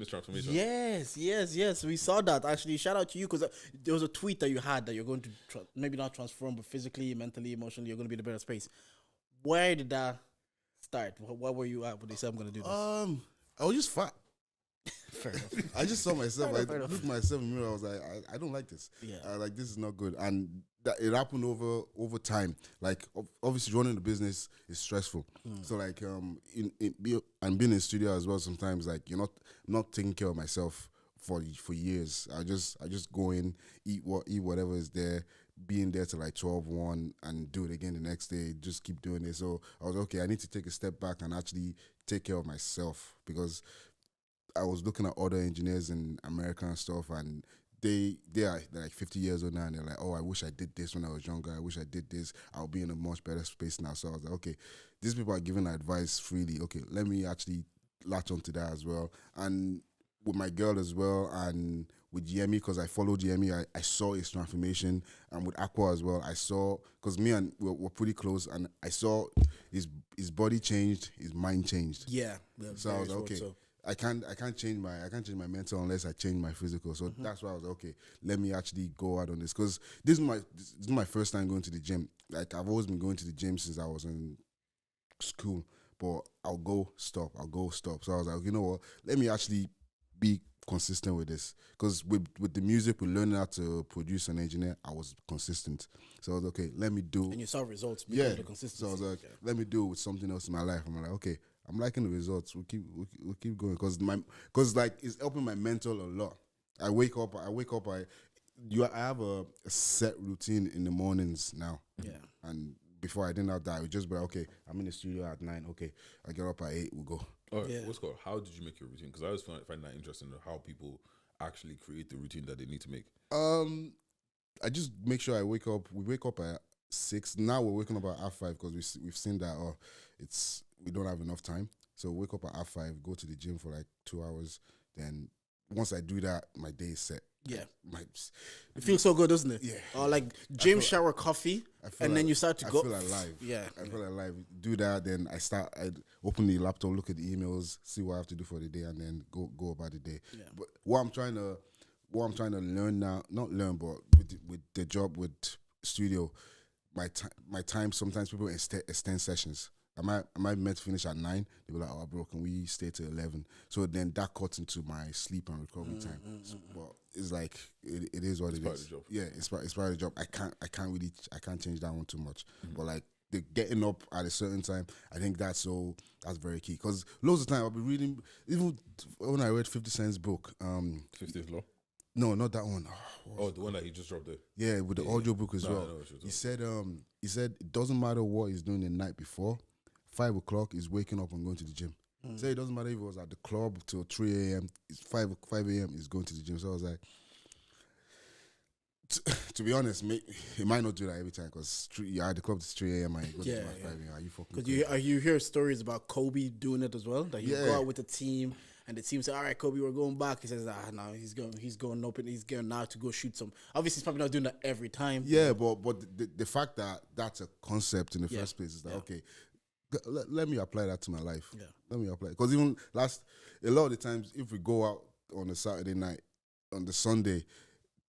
transformation. Yes. We saw that actually. Shout out to you because there was a tweet that you had that you're going to maybe not transform, but physically, mentally, emotionally, you're going to be in a better space. Where did that start? What were you at when they said I'm going to do this? I was just fat. Fair enough. I just saw myself. Fair I enough. looked at myself in the mirror. I was like, I don't like this. Yeah. Like this is not good. And it happened over time. Like obviously running the business is stressful. So like and being in the studio as well. Sometimes like you're not taking care of myself for years. I just go in, eat whatever is there. Being there till like 12:1 and do it again the next day, just keep doing it. So I was okay, I need to take a step back and actually take care of myself because I was looking at other engineers in America and stuff, and they are like 50 years old now, and they're like, oh, I wish I did this when I was younger. I wish I did this. I'll be in a much better space now. So I was like, okay, these people are giving advice freely. Okay, let me actually latch onto that as well. And with my girl as well, and with Yemi, because I followed Yemi, I saw his transformation, and with Aqua as well, I saw, because me and we're pretty close, and I saw his body changed, his mind changed. Yeah. So I was like, okay, so. I can't change my mental unless I change my physical. So that's why I was like, okay, let me actually go out on this, because this is my first time going to the gym. Like I've always been going to the gym since I was in school, but I'll go stop. So I was like, you know what? Let me actually be consistent with this, because with the music, we learning how to produce and engineer. I was consistent, so I was okay. Let me do. And you saw results. Yeah. The consistency. So I was like, let me do it with something else in my life. I'm like, okay, I'm liking the results. We'll keep going, because like it's helping my mental a lot. I wake up. I have a set routine in the mornings now. Yeah. And before I didn't have that. I would just be like, okay, I'm in the studio at 9. Okay, I get up at 8. We'll go. All right, Yeah. what's called? How did you make your routine? Because I always find that interesting, how people actually create the routine that they need to make. I just make sure I wake up. We wake up at 6. Now we're waking up at 5 because we've seen that we don't have enough time. So wake up at 5, go to the gym for like 2 hours. Then once I do that, my day is set. Yeah. It feels so good, doesn't it? Yeah. Or like gym, shower, coffee, and then you start to go. I feel alive. Yeah. I feel alive. Do that, then I open the laptop, look at the emails, see what I have to do for the day, and then go about the day. Yeah. But what I'm trying to learn now, not learn, but with the job with studio, my time, sometimes people extend sessions. Am I meant to finish at 9? They be like, oh, bro, can we stay till 11? So then that cuts into my sleep and recovery time. But it's like it is what it is. Part of the job. Yeah, it's part of the job. I can't change that one too much. But like the getting up at a certain time, I think that's very key. Because loads of time I'll be reading, even when I read 50 Cent's book. 50th Law? No, not that one. Oh, the one that he just dropped there. Yeah, with the audio book as well. He said it doesn't matter what he's doing the night before. 5 o'clock is waking up and going to the gym. So it doesn't matter if it was at the club till 3 a.m. It's 5 a.m. is going to the gym. So I was like, to be honest, he might not do that every time because you're at the club till 3 a.m. and you go to 5 a.m. Are you fucking? Because you hear stories about Kobe doing it as well. That you go out with the team and the team say, "All right, Kobe, we're going back." He says, no, he's going up and he's going now to go shoot some. Obviously, he's probably not doing that every time. Yeah, but the fact that that's a concept in the first place is that okay. Let me apply that to my life. Yeah. Let me apply. Because even a lot of the times, if we go out on a Saturday night, on the Sunday,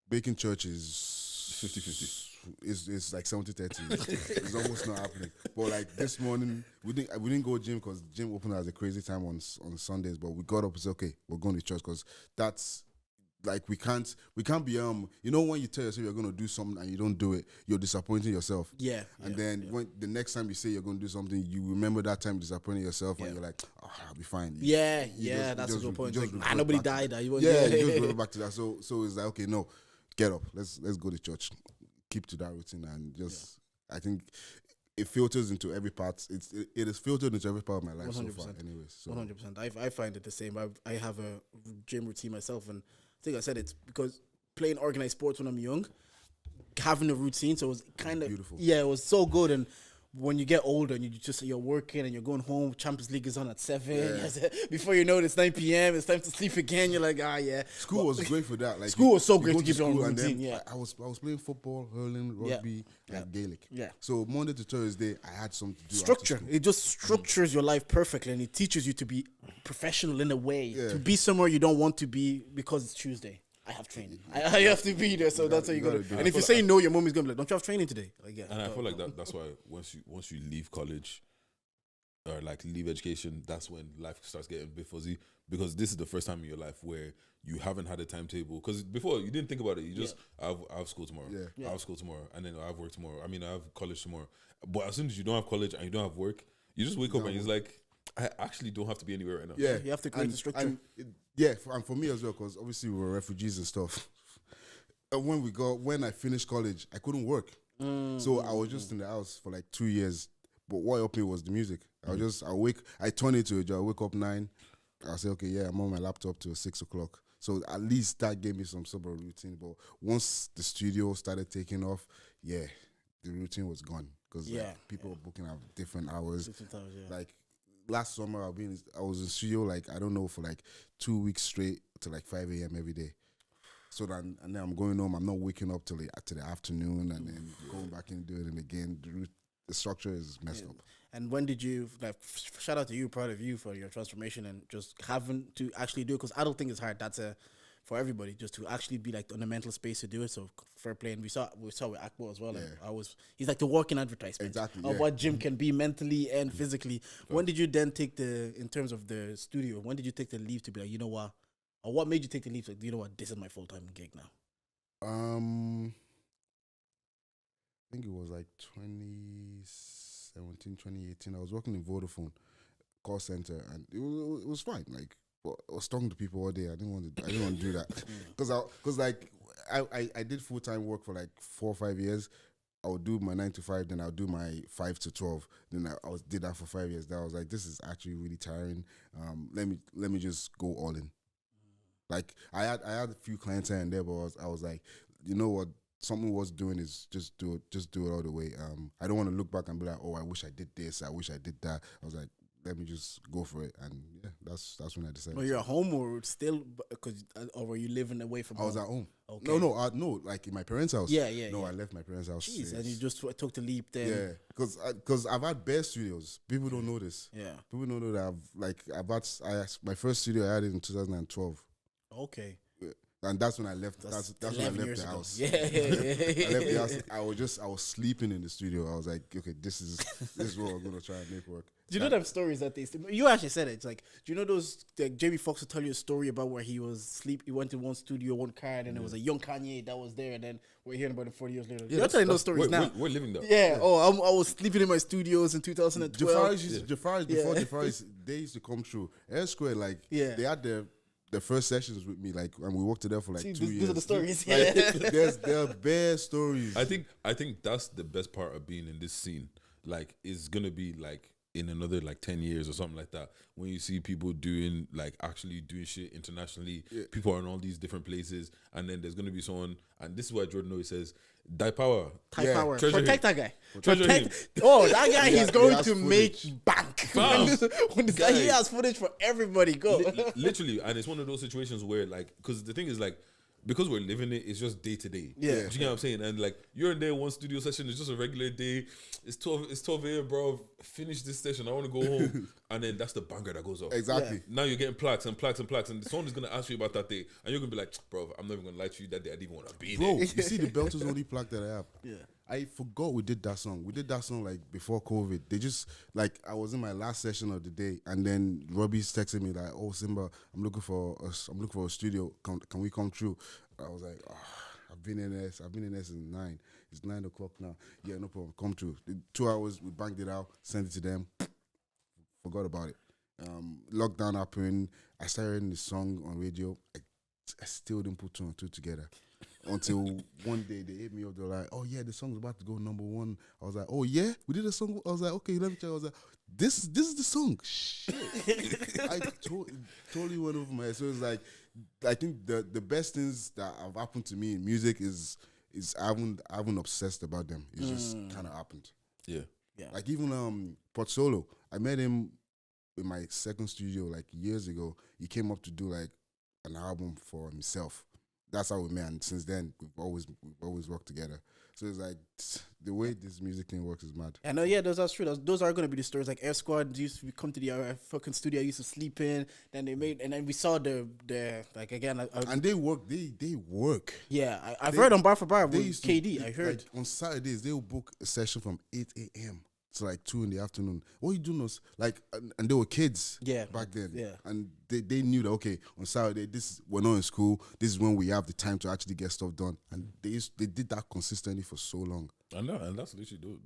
baking church is 50-50. It's like 70-30. It's almost not happening. But like this morning, we didn't go gym because gym opened at a crazy time on Sundays. But we got up and said, okay, we're going to church because that's like we can't be when you tell yourself you're gonna do something and you don't do it, you're disappointing yourself. Yeah. And then when the next time you say you're gonna do something, you remember that time disappointing yourself and you're like, oh, I'll be fine. That's a good point. Like, nobody died. You just go back to that. So it's like, okay, no, get up. Let's go to church. Keep to that routine and just I think it filters into every part. It is filtered into every part of my life 100%. So far. Anyways, so 100%. I find it the same. I have a gym routine myself, and I think I said it's because playing organized sports when I'm young, having a routine, so it was kind of beautiful. Yeah, it was so good. And when you get older and you're working and you're going home, Champions League is on at 7. Before you know it, it's 9 p.m. It's time to sleep again. You're like, yeah. School was great for that. Like school was so great go to give you on school and routine. then Yeah. I was playing football, hurling, rugby, and Gaelic. Yeah. So Monday to Thursday, I had something to do. Structure. It just structures your life perfectly, and it teaches you to be professional in a way. To be somewhere you don't want to be because it's Tuesday. I have training. I have to be there, so that's how you gotta. And if you say no, your mom is gonna be like, "Don't you have training today?" Like, yeah. And I feel like that's why once you leave college or like leave education, that's when life starts getting a bit fuzzy, because this is the first time in your life where you haven't had a timetable. Because before you didn't think about it, you just I have school tomorrow. I have school tomorrow, and then I have work tomorrow. I mean, I have college tomorrow. But as soon as you don't have college and you don't have work, you just wake up and it's like, I actually don't have to be anywhere right now. Yeah, you have to create the structure. And for me as well, because obviously we were refugees and stuff. And when I finished college, I couldn't work, so I was just in the house for like 2 years. But what helped me was the music. I turn into a job. I wake up 9. I say, okay, yeah, I'm on my laptop till 6 o'clock. So at least that gave me some sort of routine. But once the studio started taking off, the routine was gone, because people were booking at different hours. Like last summer, I was in studio like, I don't know, for like 2 weeks straight to like 5 a.m. every day. So then I'm going home. I'm not waking up till the afternoon and then going back and doing it again. The structure is messed up. And when did you, like, shout out to you, proud of you for your transformation and just having to actually do it, because I don't think it's hard. That's for everybody, just to actually be like on the mental space to do it. So fair play. And we saw with Akbo as well. Like, he's like the walking advertisement of what gym can be mentally and physically. When did you then in terms of the studio, when did you take the leave to be like, you know what? Or what made you take the leave? Like, you know what? This is my full-time gig now. I think it was like 2017, 2018. I was working in Vodafone call center, and it was fine. Like, I was talking to people all day. I didn't want to do that because like I did full-time work for like 4 or 5 years. I would do my 9 to 5, then I'll do my 5 to 12. Then I did that for 5 years. Then I was like, this is actually really tiring. Let me just go all in. Like, I had a few clients here and there, but I was like, you know what? Something worth doing is just do it all the way. I don't want to look back and be like, oh, I wish I did this, I wish I did that. I was like, let me just go for it, and that's when I decided. Well, you're at home or still, or were you living away from home? I was at home. Okay. No, like in my parents' house. No, I left my parents' house. Jeez, and you just took the leap then. Yeah, because I've had bare studios. People don't know this. Yeah, people don't know that my first studio I had it in 2012. Okay. And that's when I left. That's when I left the house. Yeah. I left the house. I was sleeping in the studio. I was like, okay, this is what I'm gonna try and make work. Do you know them stories that you actually said it? It's like, do you know those? Like, Jamie Foxx will tell you a story about where he went to one studio, one car, and then there was a young Kanye that was there, and then we're hearing about it 40 years later. You're telling those stories now. We're living that. Yeah. Oh, I was sleeping in my studios in 2012. Jafari's before Jafari's, they used to come through Air Square. Like, they had the first sessions with me, like, and we worked together for like 2 years. These are the stories. Like, there are bare stories. I think that's the best part of being in this scene. Like, it's gonna be like in another like 10 years or something like that, when you see people actually doing shit internationally, people are in all these different places, and then there's gonna be someone, and this is why Jordan always says, die power. Power. Protect that guy. Him. Oh, that guy, he's going to make footage. bank. When this Guy. guy, he has footage for everybody. Go. Literally, and it's one of those situations where, like, because the thing is, like, because we're living it, it's just day to day. Yeah. Do you know what I'm saying? And like, you're in there, one studio session, it's just a regular day. It's 12 a.m., bro. Finish this session. I want to go home. And then that's the banger that goes off. Exactly. Yeah. Now you're getting plaques and plaques and plaques, and someone is gonna ask you about that day, and you're gonna be like, bro, I'm not even gonna lie to you, that day I didn't want to be there. Bro, you see the Belters only plaque that I have. Yeah. I forgot we did that song. We did that song like before COVID. They just, like, I was in my last session of the day, and then Robbie's texting me like, "Oh, Simba, I'm looking for a studio. Can we come through?" I was like, I've been in this since 9. It's 9 o'clock now. Yeah, no problem. Come through. 2 hours, we banged it out, sent it to them. Forgot about it. Lockdown happened. I started hearing the song on radio. I still didn't put 2 and 2 together. Until one day they hit me up. They were like, "Oh yeah, the song's about to go #1." I was like, "Oh yeah, we did a song." I was like, "Okay, let me check." I was like, "This is the song." Shit, I totally went over my head. So it's like, I think the best things that have happened to me in music is I haven't obsessed about them. It's just kind of happened. Yeah. Yeah. Like even Pot Solo, I met him in my second studio like years ago. He came up to do like an album for himself. That's how we met, and since then we've always worked together. So it's like the way this music thing works is mad. I know, yeah, those are true. Those are going to be the stories. Like Air Squad used to come to the fucking studio. I used to sleep in. Then they made, and then we saw the like again. And they work. They work. Yeah, I've heard on Bar for Bar with KD. I heard like, on Saturdays they will book a session from 8 a.m. to like 2 in the afternoon. What you doing was like, and they were kids. Yeah, back then. Yeah, and they knew that okay, on Saturday we're not in school. This is when we have the time to actually get stuff done. And they did that consistently for so long. I know, and that's literally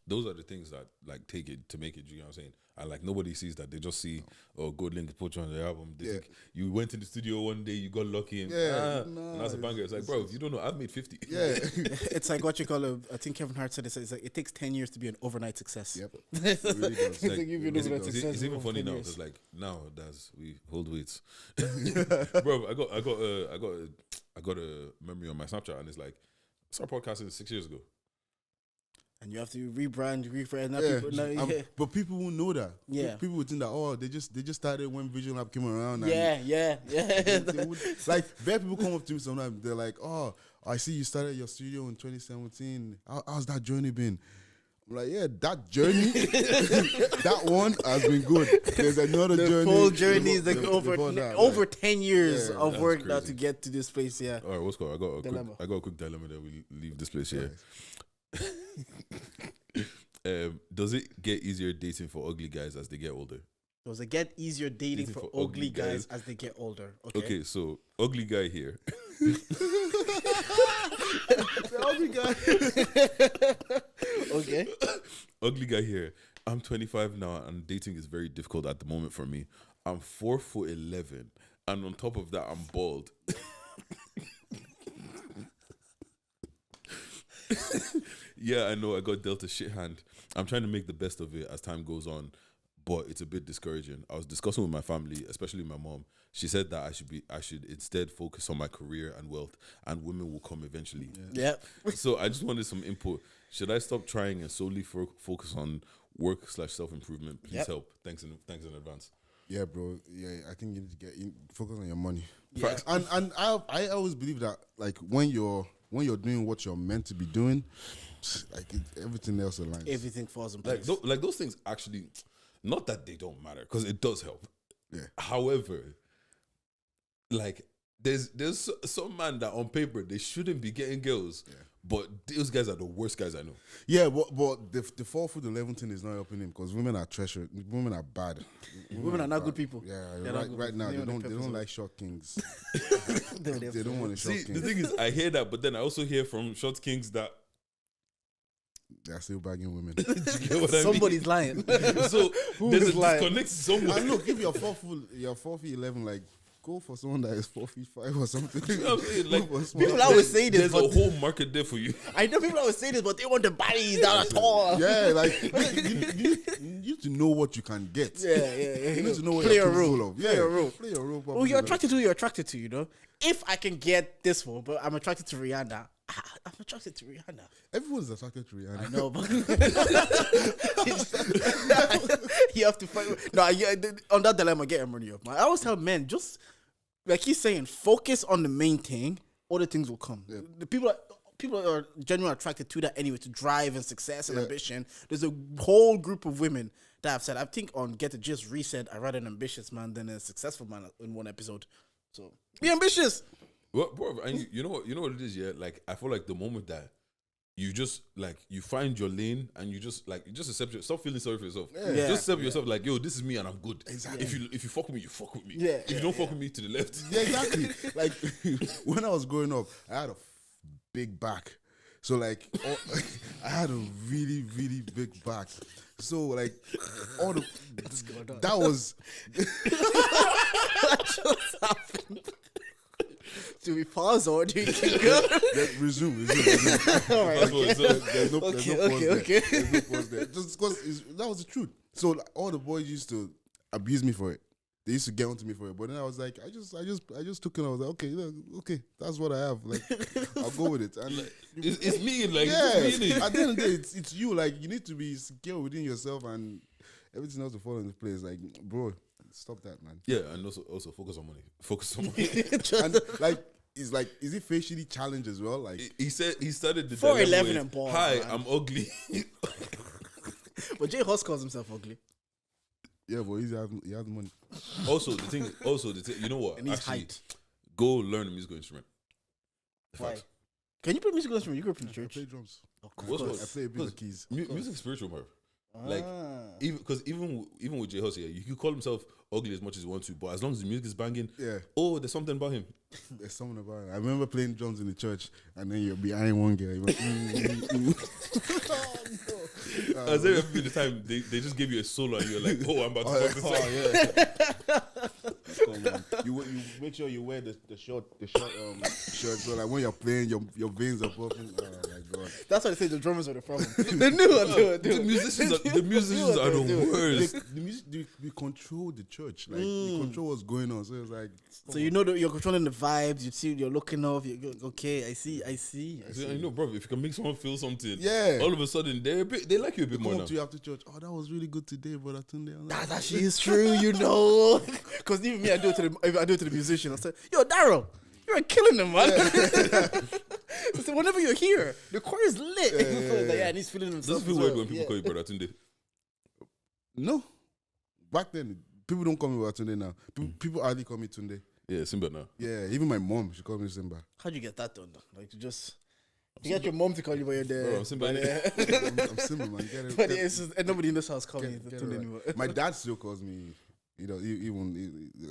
those are the things that like take it to make it. You know what I'm saying? And like nobody sees that. They just see Good Link put you on the album. They think you went to the studio one day, you got lucky, and and that's a banger. It's like, bro, you don't know. I've made 50. Yeah, it's like what you call I think Kevin Hart said it's like it takes 10 years to be an overnight success. Yep, it really does. It's even funny now because like now as we hold weights, bro. I got a memory on my Snapchat, and it's like I started podcasting 6 years ago. And you have to rebrand. But people won't know that. Yeah, people would think that they just started when Vision Lab came around. Yeah. Like bare people come up to me sometimes. They're like, "Oh, I see you started your studio in 2017. How's that journey been?" I'm like, "Yeah, that journey, that one has been good. There's another journey. The full journey is like over 10 years of work now to get to this place." Yeah. All right, what's called? I got a quick dilemma that we leave this place here. Does it get easier dating for ugly guys as they get older? Does it get easier dating for ugly guys as they get older? Okay, so ugly guy here. Ugly guy. Okay. Ugly guy here. I'm 25 now, and dating is very difficult at the moment for me. I'm 4'11", and on top of that, I'm bald. Yeah, I know I got dealt a shit hand. I'm trying to make the best of it as time goes on, but it's a bit discouraging. I was discussing with my family, especially my mom. She said that I should instead focus on my career and wealth, and women will come eventually. Yeah. So I just wanted some input. Should I stop trying and solely focus on work/self-improvement? Please help. Thanks in advance. Yeah, bro. Yeah, I think you need to focus on your money. Yeah. And I always believe that like when you're doing what you're meant to be doing, like everything else aligns. Everything falls in place. Like those things actually, not that they don't matter, because it does help. Yeah. However, like there's some man that on paper they shouldn't be getting girls, but those guys are the worst guys I know. Yeah, but the 4 foot 11 thing is not helping him because women are treasured. Women are bad. Women are not good people. Yeah, right now they don't like short kings. They don't want to short kings. The thing is, I hear that, but then I also hear from short kings that they're still bagging women. Do you get what Somebody's lying. So there's a disconnect somewhere. And look, if you're 4 feet 11, like go for someone that is 4 feet 5 or something. You know what I'm saying? Like, people always say this. There's a whole market there for you. I know people always say this, but they want the bodies that are tall. Yeah, like you need to know what you can get. Yeah. You need to know what Play you're a role. capable of. Play a role. Play a role. Well, you're attracted to who you're attracted to, you know? If I can get this one, but I'm attracted to Rihanna, I'm attracted to Rihanna. Everyone's attracted to Rihanna. I know, but you have to fight. No, on that dilemma, get money up, man. I always tell men, just like he's saying, focus on the main thing. Other things will come. Yeah. The people are genuinely attracted to that anyway, to drive and success and ambition. There's a whole group of women that have said, I think on Get the Gist recent, I rather an ambitious man than a successful man in one episode. So be ambitious. Well, bro, and you know what it is, yeah? Like, I feel like the moment that you just, like, you find your lane and you just accept it. Stop feeling sorry for yourself. Yeah. Just accept yourself like, yo, this is me and I'm good. Exactly. If you fuck with me, you fuck with me. Yeah. If you don't fuck with me, to the left. Yeah, exactly. Like, when I was growing up, I had a big back. So, like, I had a really, really big back. So, like, all the... That was... What just happened? Do we pause or do we keep going? Resume. All right, okay. There's no pause Okay. There's no pause there. Just because that was the truth. So like, all the boys used to abuse me for it. they used to get onto me for it, but then I was like, I just took it. I was like, okay, look, okay, that's what I have. Like, I'll go with it. And like, it's me, like, yeah. it's me. At the end of the day, it's you. Like, you need to be secure within yourself, and everything else to fall into place. Like, bro, stop that, man. Yeah, and also focus on money. Focus on money. And like, is it facially challenged as well? Like, He said he started the 4'11" and bald. Hi, Man. I'm ugly. But Jay Huss calls himself ugly. yeah, but he has money. Also, the thing, you know what? And he's Actually, height. go learn a musical instrument. Why? Facts. Can you play musical instrument? You grew up in the I church. play drums. Of What's course. I play a bit of keys. Music spiritual, bro. Like, Ah. even with Jay Huss, yeah, you could call himself ugly as much as you want to, but as long as the music is banging, Yeah, there's something about him. there's something about it. I remember playing drums in the church, and then you're behind one girl. You went, As every time they just give you a solo and you're like, oh, I'm about to fuck this up. Come on. You make sure you wear the short shirt, so like when you're playing, your veins are popping. Oh my god! That's why they say the drummers are the problem. They knew what they were doing. The musicians are the worst. The music, we control the church, like we control what's going on. So it's like, So you know that you're controlling the vibes. You see, you're looking off. You go, okay, I see. I know, bro. If you can make someone feel something, Yeah. all of a sudden they like you a bit come more up now. to you after church. Oh, that was really good today, brother Tunde. I'm like, That actually is true, you know. Because even me, I do it to the musician. I say, yo, Daryl, you're killing them, man. So whenever you're here, the choir is lit. Yeah. And he's feeling Does himself. it feel as weird well. when people call you brother Tunde? No, back then people don't call me brother Tunde now. People hardly call me Tunde. Yeah, Simba now. Yeah, even my mom, she calls me Simba. How'd you get that done? Like, you get your mom to call you by your dad. Bro, I'm Simba. I'm Simba, man. Get it, But get- and nobody in this house calls me get it Tunde right. anymore. My dad still calls me. You know,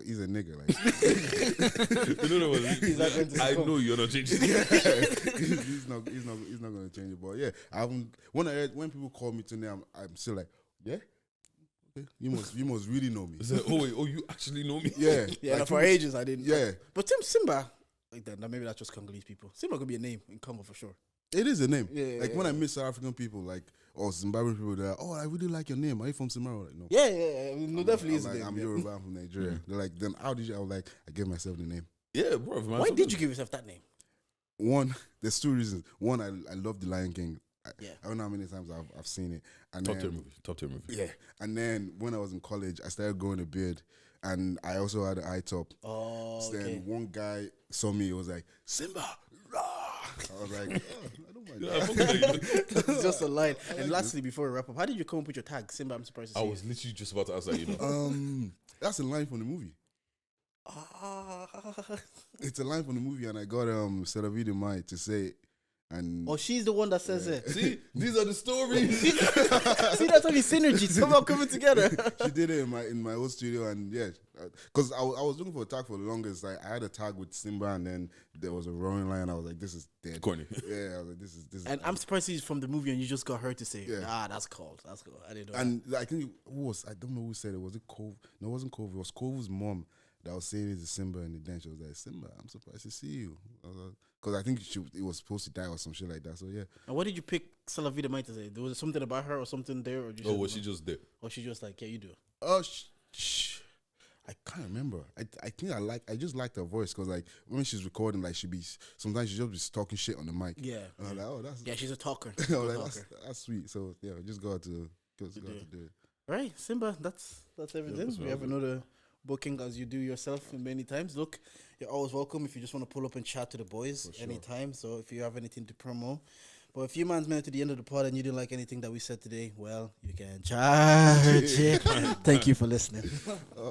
he's a nigga. Like, You know what? He's not going to I come. know you're not changing. he's not gonna change it. But yeah, I haven't. When people call me today, I'm still like, yeah. Okay. You must really know me. It's like, you actually know me? Yeah, Yeah, like, no, for ages I didn't. yeah. But Simba, like that. Maybe that's just Congolese people. Simba could be a name in Congo for sure. It is a name. Yeah, Like when I meet South African people, like or Zimbabwean people, they're like, oh, I really like your name. Are you from Zimbabwe? Like, no. Yeah. No, definitely is a I'm name. like, I'm yeah. Yoruba. I'm from Nigeria. They're like, then how did you? I was like, I gave myself the name. Yeah, bro. Man, Why did you give yourself that name? One, there's two reasons. One, I love The Lion King. Yeah. I don't know how many times I've seen it. And Top then, 10 movie. Yeah. And then when I was in college, I started growing a beard, and I also had an eye top. Oh, So okay. then one guy saw me. He was like, Simba. Rah! I was like, oh, I don't mind. Yeah, I fucking like it. It's just a line. And lastly, before we wrap up, how did you come up with your tag? Simba, I'm surprised to see I was literally just about to ask that, you know. That's a line from the movie. It's a line from the movie, and I got Celavide Mai to say it. And Oh, she's the one that says it. See, these are the stories. See, that's how we synergy somehow coming together. she did it in my old studio, and yeah, because I was looking for a tag for the longest. Like I had a tag with Simba, and then there was a roaring lion. I was like, this is dead. Corny. Yeah, I was like, this is. And I'm surprised he's from the movie, and you just got her to say, Yeah. that's cold. That's cool. I didn't know. And I think I don't know who said it. Was it Cove? No, it wasn't Cove. It was Cove's mom that was saying it to Simba, and then she was like, Simba, I'm surprised to see you. Because I think it was supposed to die or some shit like that. So yeah. And what did you pick Celavide Mai to say? There was something about her or something there? Or Was she just there? Or she just like, yeah, you do it. Oh, I can't remember. I think I just liked her voice because like when she's recording, like sometimes she just be talking shit on the mic. Yeah. And I'm like, oh, that's Yeah, she's a talker. I was like, that's sweet. So yeah, I just got to do it. Right, Simba, that's everything. that's we what have I another booking as you do yourself many times. Look, you're always welcome if you just want to pull up and chat to the boys anytime. So if you have anything to promo. But if you man's made it to the end of the pod and you didn't like anything that we said today, well, you can charge it. Thank you for listening.